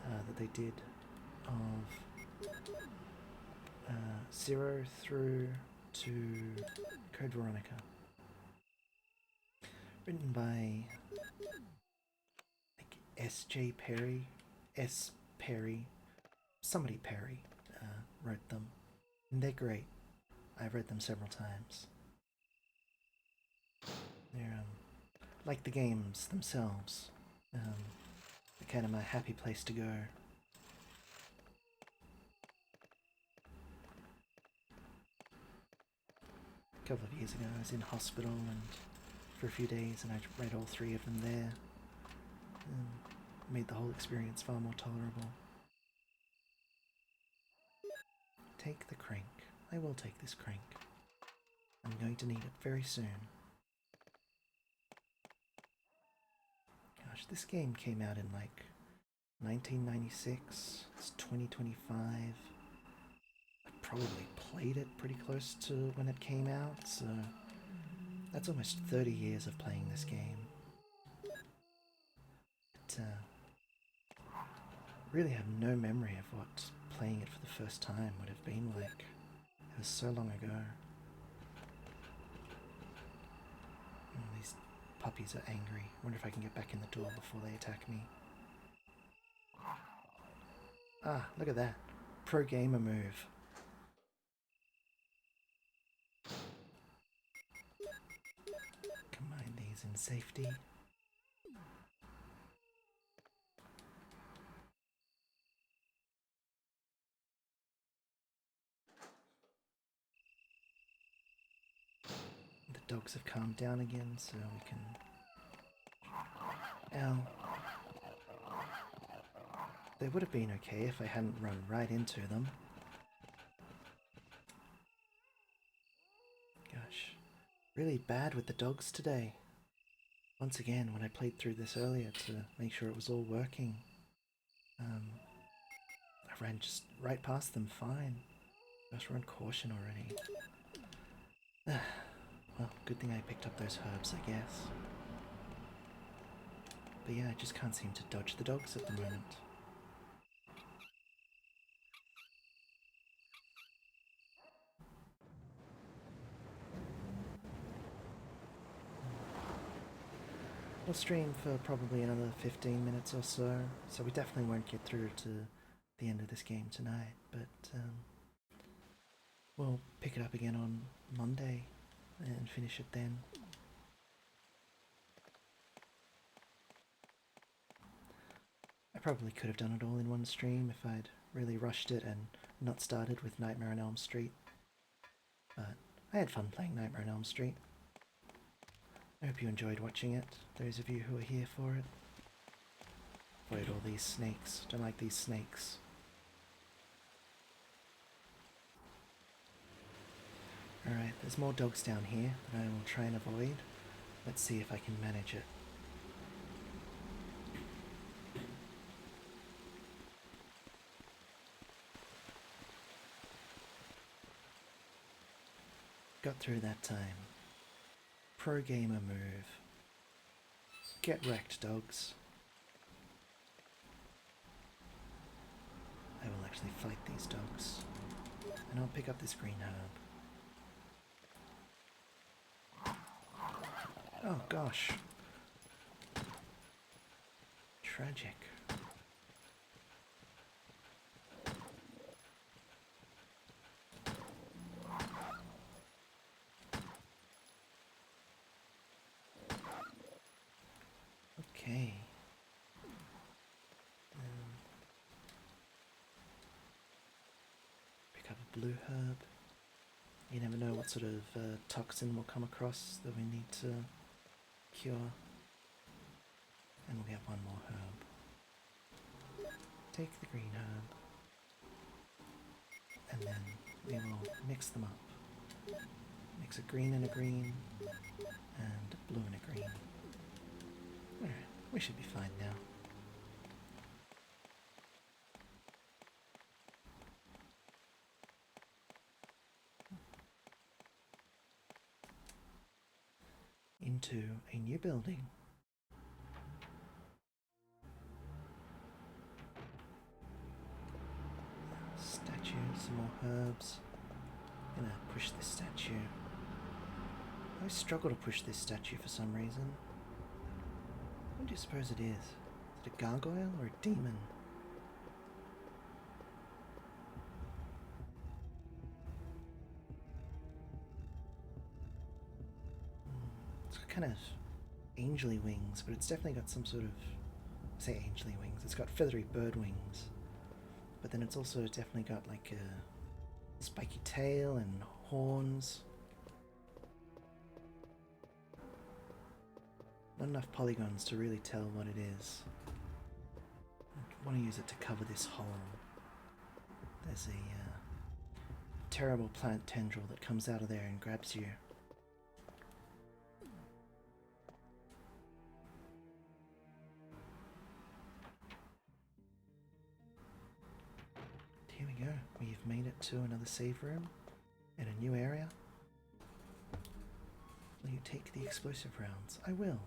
that they did of 0 through to Code Veronica. Written by S.J. Perry, S. Perry, somebody Perry wrote them, and they're great. I've read them several times. They're like the games themselves. They're kind of my happy place to go. A couple of years ago I was in hospital and for a few days, and I read all 3 of them there. Made the whole experience far more tolerable. Take the crank. I will take this crank. I'm going to need it very soon. Gosh, this game came out in like 1996. It's 2025. I probably played it pretty close to when it came out, so that's almost 30 years of playing this game. Really have no memory of what playing it for the first time would have been like. It was so long ago. These puppies are angry. I wonder if I can get back in the door before they attack me. Ah, look at that. Pro gamer move. Combine these in safety. The dogs have calmed down again, so we can... Ow. They would have been okay if I hadn't run right into them. Gosh, really bad with the dogs today. Once again, when I played through this earlier to make sure it was all working, I ran just right past them fine. Just run caution already. Well, good thing I picked up those herbs, I guess. But yeah, I just can't seem to dodge the dogs at the moment. We'll stream for probably another 15 minutes or so, so we definitely won't get through to the end of this game tonight, but we'll pick it up again on Monday and finish it then. I probably could have done it all in one stream if I'd really rushed it and not started with Nightmare on Elm Street, but I had fun playing Nightmare on Elm Street. I hope you enjoyed watching it, those of you who are here for it. Avoid all these snakes, don't like these snakes. Alright, there's more dogs down here that I will try and avoid. Let's see if I can manage it. Got through that time. Pro gamer move. Get wrecked, dogs. I will actually fight these dogs. And I'll pick up this green herb. Oh gosh. Tragic. Okay. Pick up a blue herb. You never know what sort of toxin we'll come across that we need to cure. And we'll get one more herb. Take the green herb. And then we will mix them up. Mix a green and a green, and a blue and a green. Alright, we should be fine now. Into a new building. Statue, some more herbs. Gonna push this statue. I always struggle to push this statue for some reason. What do you suppose it is? Is it a gargoyle or a demon? It's got kind of angely wings, but it's definitely got some sort of, I say angely wings, it's got feathery bird wings. But then it's also definitely got like a spiky tail and horns. Not enough polygons to really tell what it is. I want to use it to cover this hole. There's a terrible plant tendril that comes out of there and grabs you. Here we go. We've made it to another save room in a new area. Will you take the explosive rounds? I will.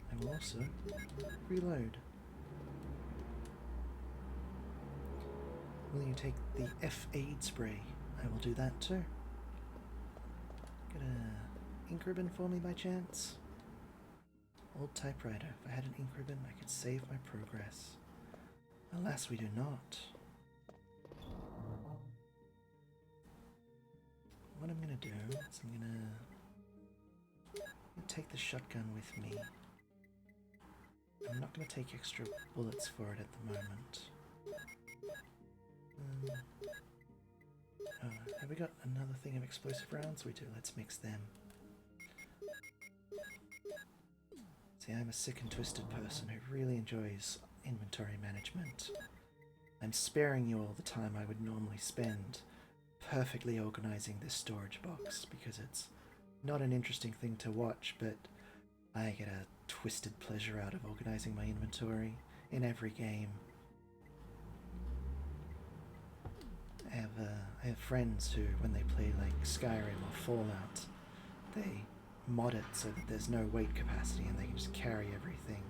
I will also reload. Will you take the F-Aid spray? I will do that too. Got a ink ribbon for me by chance? Old typewriter. If I had an ink ribbon, I could save my progress. Alas, we do not. What I'm gonna do is I'm gonna take the shotgun with me. I'm not going to take extra bullets for it at the moment. Have we got another thing of explosive rounds? We do. Let's mix them. See, I'm a sick and twisted person who really enjoys inventory management. I'm sparing you all the time I would normally spend perfectly organizing this storage box because it's not an interesting thing to watch, but I get a twisted pleasure out of organizing my inventory in every game. I have friends who, when they play like Skyrim or Fallout, they mod it so that there's no weight capacity and they can just carry everything.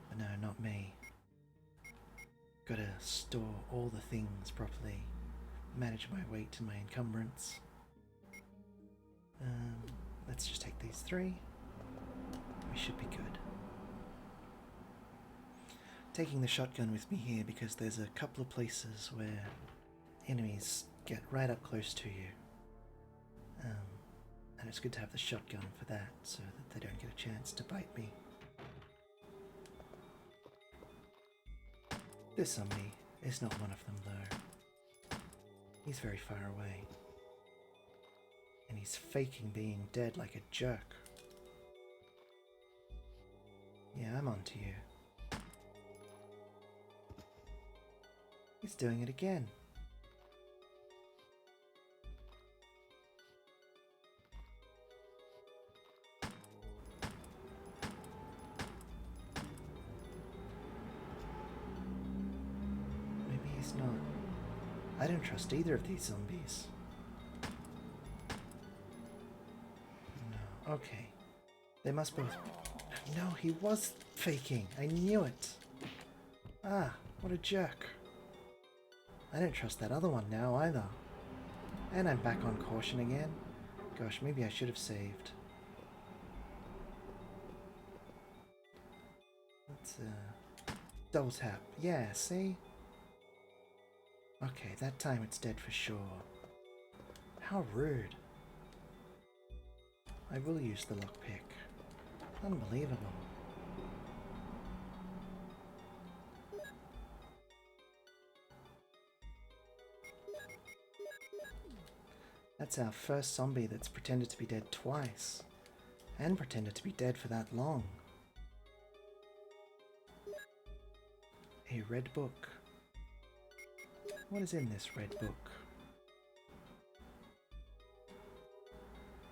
But no, not me. Gotta store all the things properly, manage my weight and my encumbrance. Let's just take these three. We should be good. Taking the shotgun with me here because there's a couple of places where enemies get right up close to you. And it's good to have the shotgun for that, so that they don't get a chance to bite me. This zombie is not one of them, though. He's very far away. And he's faking being dead like a jerk. Yeah, I'm onto you. He's doing it again. Maybe he's not. I don't trust either of these zombies. No, okay. They must both... No, he was faking. I knew it. Ah, what a jerk. I don't trust that other one now either. And I'm back on caution again. Gosh, maybe I should have saved. Let's double tap. Yeah, see? Okay, that time it's dead for sure. How rude. I will use the lockpick. Unbelievable. That's our first zombie that's pretended to be dead twice. And pretended to be dead for that long. A red book. What is in this red book?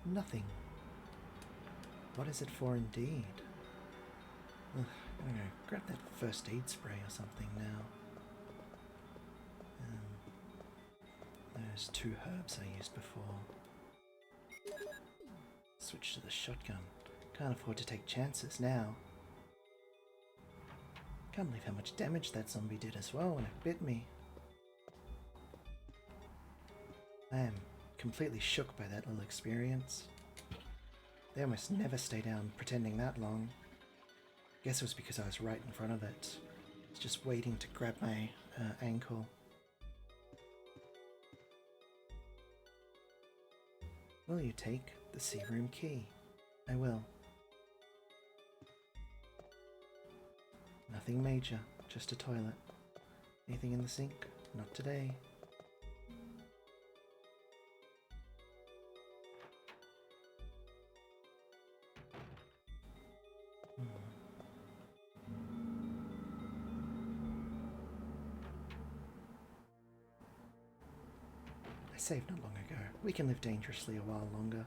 Nothing. What is it for indeed? Ugh, I'm gonna grab that first aid spray or something now. Those 2 herbs I used before. Switch to the shotgun. Can't afford to take chances now. Can't believe how much damage that zombie did as well when it bit me. I am completely shook by that little experience. They almost never stay down pretending that long. Guess it was because I was right in front of it. It's just waiting to grab my ankle. Will you take the sea room key? I will. Nothing major, just a toilet. Anything in the sink? Not today. I saved not long ago. We can live dangerously a while longer.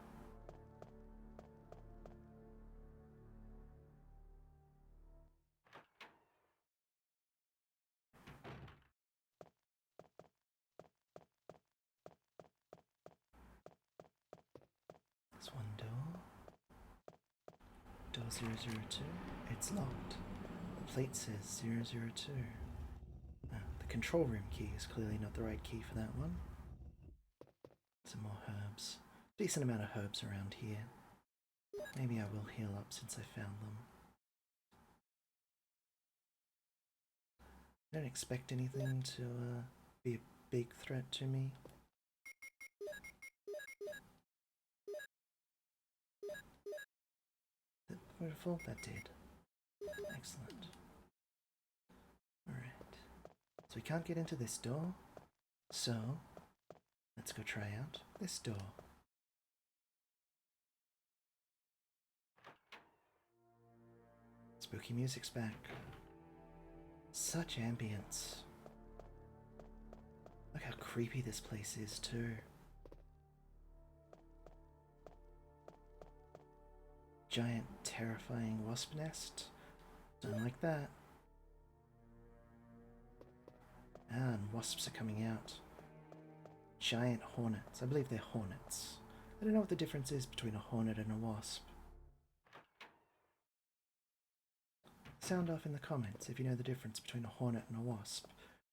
There's one door. Door 002. It's locked. The plate says 002. The control room key is clearly not the right key for that one. Some more herbs. Decent amount of herbs around here. Maybe I will heal up since I found them. I don't expect anything to be a big threat to me. That beautiful? That did. Excellent. Alright. So we can't get into this door. So, let's go try out this door. Spooky music's back. Such ambience. Look how creepy this place is too. Giant terrifying wasp nest. Don't like that. And wasps are coming out. Giant hornets. I believe they're hornets. I don't know what the difference is between a hornet and a wasp. Sound off in the comments if you know the difference between a hornet and a wasp.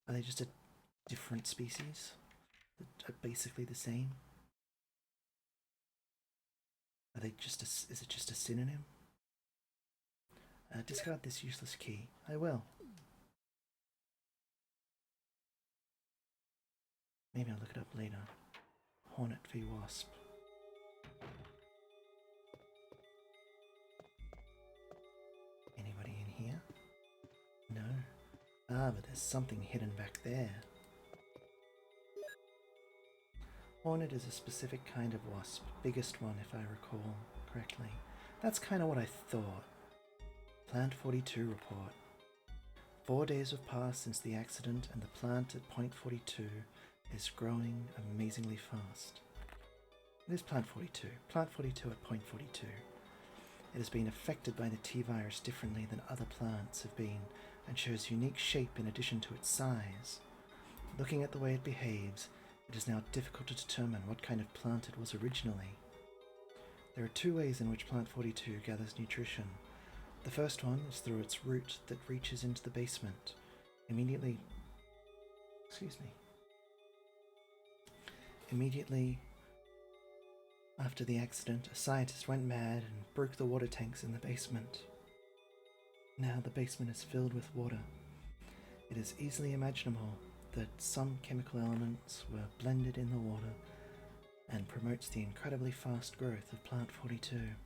Are they just a different species? That are basically the same? Are they just is it just a synonym? Discard this useless key. I will. Maybe I'll look it up later. Hornet v Wasp. Anybody in here? No. Ah, but there's something hidden back there. Hornet is a specific kind of wasp. Biggest one, if I recall correctly. That's kind of what I thought. Plant 42 report. 4 days have passed since the accident and the plant at point 42 is growing amazingly fast. It is plant 42. Plant 42 at point 42. It has been affected by the T-virus differently than other plants have been and shows unique shape in addition to its size. Looking at the way it behaves, it is now difficult to determine what kind of plant it was originally. There are 2 ways in which plant 42 gathers nutrition. The first one is through its root that reaches into the basement. Immediately after the accident, a scientist went mad and broke the water tanks in the basement. Now the basement is filled with water. It is easily imaginable that some chemical elements were blended in the water and promotes the incredibly fast growth of plant 42.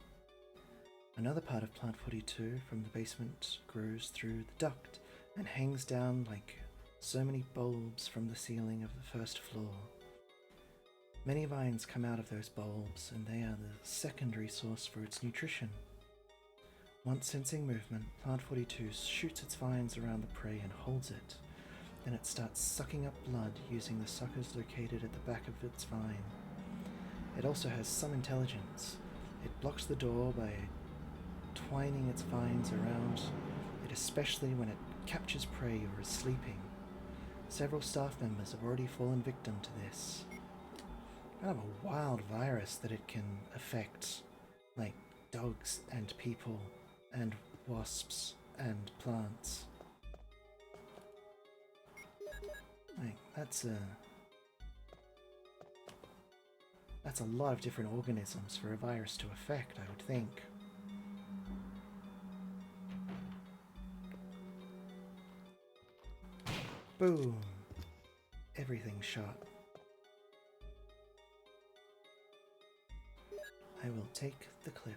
Another part of plant 42 from the basement grows through the duct and hangs down like so many bulbs from the ceiling of the first floor. Many vines come out of those bulbs, and they are the secondary source for its nutrition. Once sensing movement, plant 42 shoots its vines around the prey and holds it. Then it starts sucking up blood using the suckers located at the back of its vine. It also has some intelligence. It blocks the door by twining its vines around it, especially when it captures prey or is sleeping. Several staff members have already fallen victim to this. Kind of a wild virus that it can affect, like dogs and people and wasps and plants. Like, that's a lot of different organisms for a virus to affect, I would think. Boom! Everything shot. I will take the clip.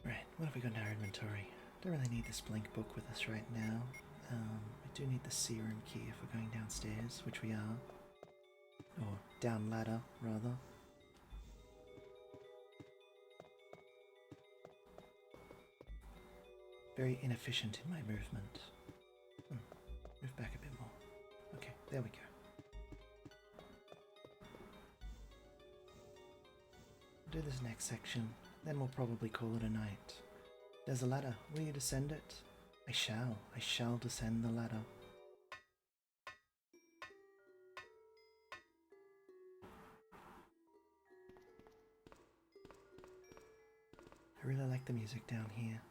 Right, what have we got in our inventory? Don't really need this blank book with us right now. We do need the serum key if we're going downstairs, which we are. Or down ladder, rather. Very inefficient in my movement. Move back a bit more. Okay, there we go. Do this next section, then we'll probably call it a night. There's a ladder. Will you descend it? I shall descend the ladder. I really like the music down here.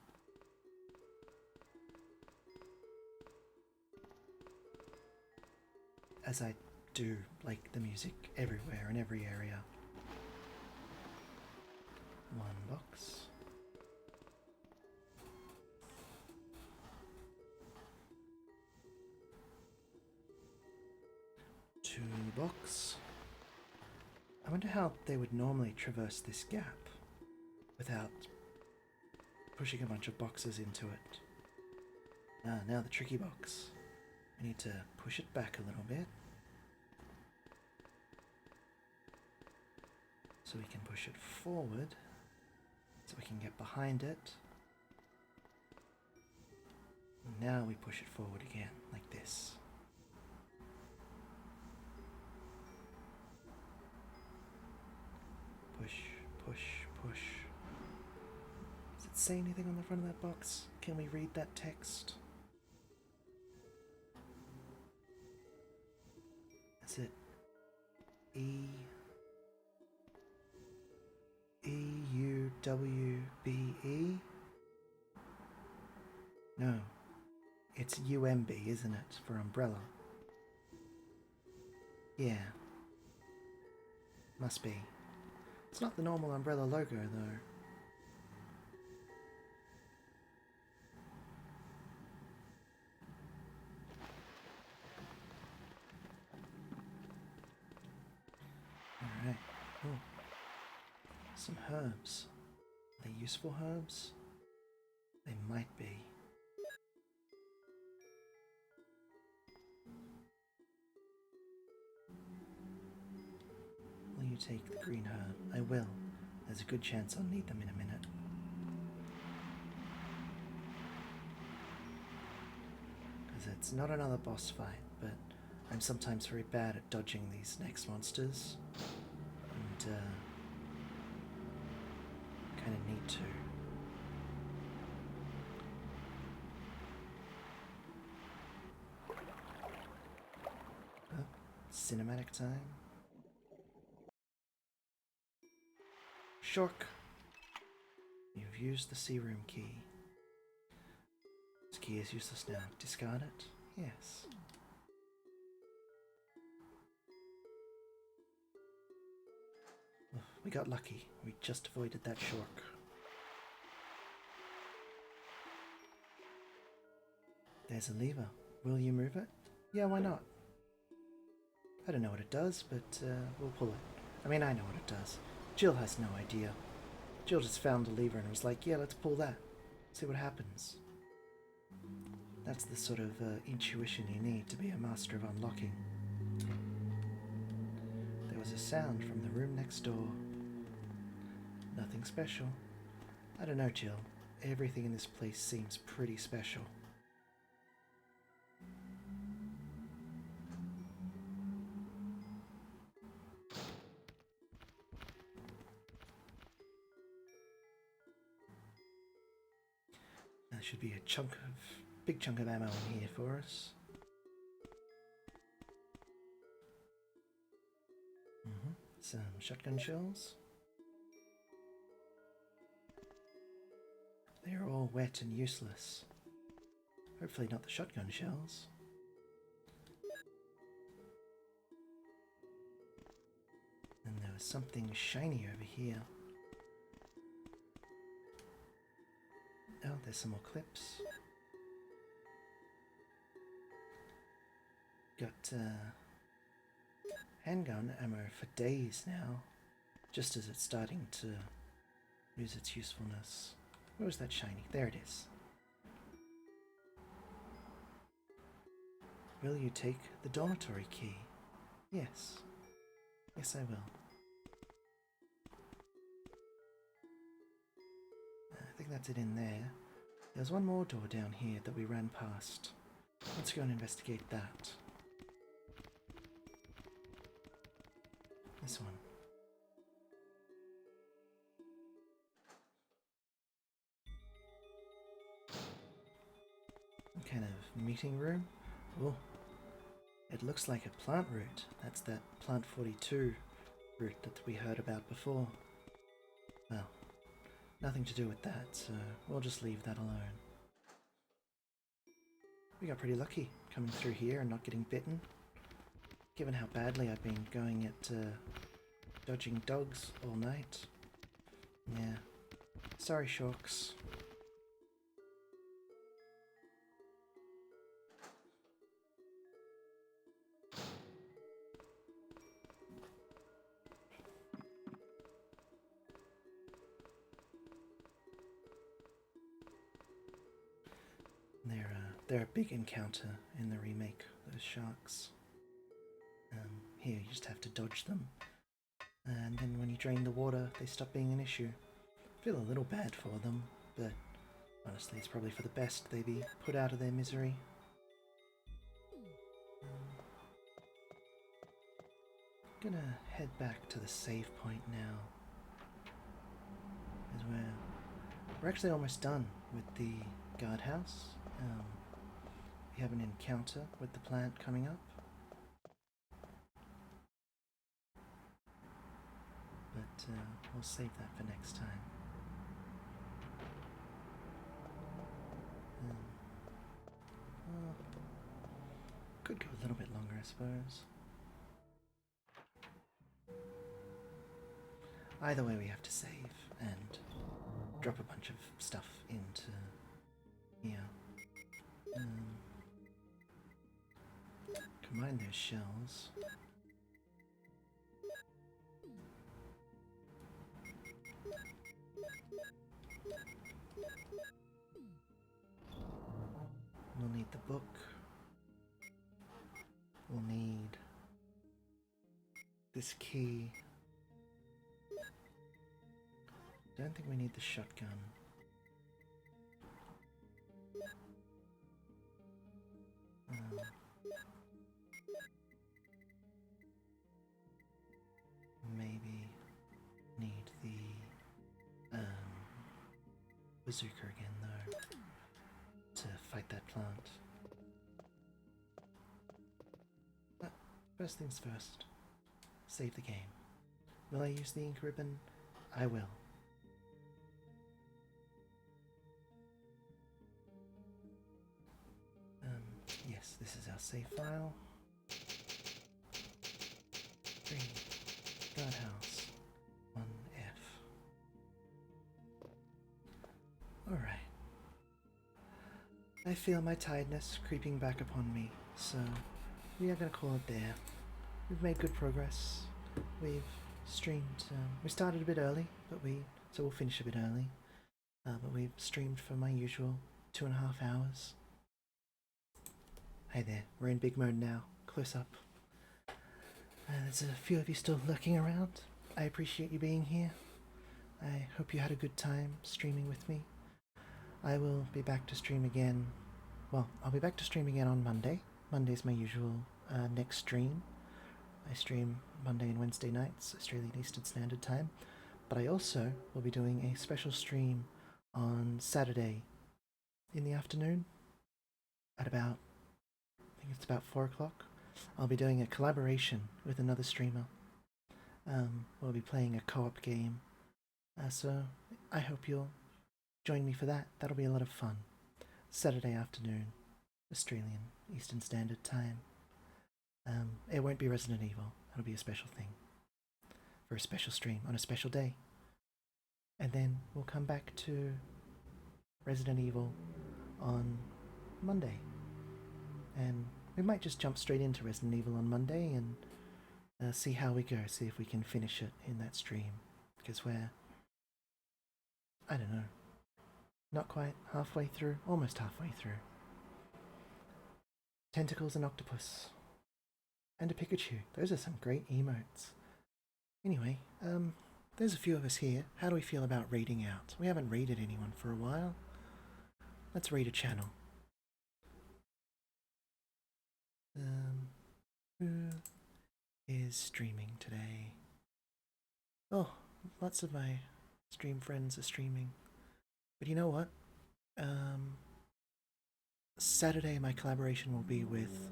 As I do like the music everywhere in every area. 1 box. 2 box. I wonder how they would normally traverse this gap without pushing a bunch of boxes into it. Ah, now the tricky box. We need to push it back a little bit. So we can push it forward. So we can get behind it. Now we push it forward again, like this. Push, push, push. Does it say anything on the front of that box? Can we read that text? Is it E-U-W-B-E? No, it's UMB, isn't it, for umbrella? Yeah, Must be. It's not the normal umbrella logo, though. Alright. Oh. Some herbs. Are they useful herbs? They might be. Will you take the green herb? I will. There's a good chance I'll need them in a minute. Because it's not another boss fight, but I'm sometimes very bad at dodging these next monsters. And, kind of need to. Oh, cinematic time. Shork! You've used the sea room key. This key is useless now. Discard it? Yes. Oh, we got lucky. We just avoided that shork. There's a lever. Will you move it? Yeah, why not? I don't know what it does, but we'll pull it. I mean, I know what it does. Jill has no idea. Jill just found a lever and was like, yeah, let's pull that. See what happens. That's the sort of intuition you need to be a master of unlocking. There was a sound from the room next door. Nothing special. I don't know, Jill. Everything in this place seems pretty special. There should be a big chunk of ammo in here for us. Some shotgun shells. They are all wet and useless. Hopefully not the shotgun shells. And there was something shiny over here. Oh, there's some more clips. Got handgun ammo for days now, just as it's starting to lose its usefulness. Where was that shiny? There it is. Will you take the dormitory key? Yes. Yes, I will. I think that's it in there. There's one more door down here that we ran past. Let's go and investigate that. This one. Kind of meeting room. Oh, it looks like a plant root. That's that plant 42 root that we heard about before. Well, nothing to do with that, so we'll just leave that alone. We got pretty lucky coming through here and not getting bitten. Given how badly I've been going at dodging dogs all night. Yeah. Sorry, Shorks. They're a big encounter in the remake, those sharks. Here you just have to dodge them. And then when you drain the water, they stop being an issue. I feel a little bad for them, but honestly it's probably for the best they be put out of their misery. Gonna head back to the save point now. As we're actually almost done with the guardhouse. We have an encounter with the plant coming up. But we'll save that for next time. Could go a little bit longer, I suppose. Either way, we have to save and drop a bunch of stuff into here. Combine those shells. We'll need the book. We'll need this key. Don't think we need the shotgun. Maybe need the bazooka again though to fight that plant. But first things first, save the game. Will I use the ink ribbon? I will. Yes, this is our save file. 3 guardhouse 1F. Alright. I feel my tiredness creeping back upon me, so we are going to call it there. We've made good progress. We've streamed, we started a bit early, so we'll finish a bit early. But we've streamed for my usual 2.5 hours. Hey there, we're in big mode now, close up. There's a few of you still lurking around. I appreciate you being here. I hope you had a good time streaming with me. I will be back to stream again. Well, I'll be back to stream again on Monday. Monday's my usual next stream. I stream Monday and Wednesday nights, Australian Eastern Standard Time. But I also will be doing a special stream on Saturday in the afternoon at about, I think it's about 4 o'clock. I'll be doing a collaboration with another streamer. We'll be playing a co-op game. So I hope you'll join me for that. That'll be a lot of fun. Saturday afternoon, Australian Eastern Standard Time. It won't be Resident Evil. That'll be a special thing. For a special stream on a special day. And then we'll come back to Resident Evil on Monday. And we might just jump straight into Resident Evil on Monday and see how we go, see if we can finish it in that stream. Because we're, I don't know, not quite halfway through, almost halfway through. Tentacles and octopus. And a Pikachu. Those are some great emotes. Anyway, there's a few of us here. How do we feel about raiding out? We haven't raided anyone for a while. Let's raid a channel. Who is streaming today? Oh, lots of my stream friends are streaming. But you know what? Saturday my collaboration will be with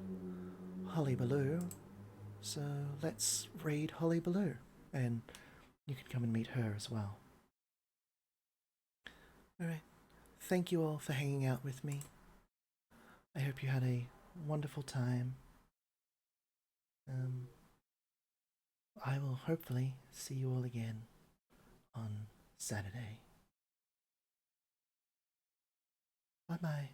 Holly Baloo. So let's raid Holly Baloo. And you can come and meet her as well. Alright. Thank you all for hanging out with me. I hope you had a wonderful time. I will hopefully see you all again on Saturday. Bye bye.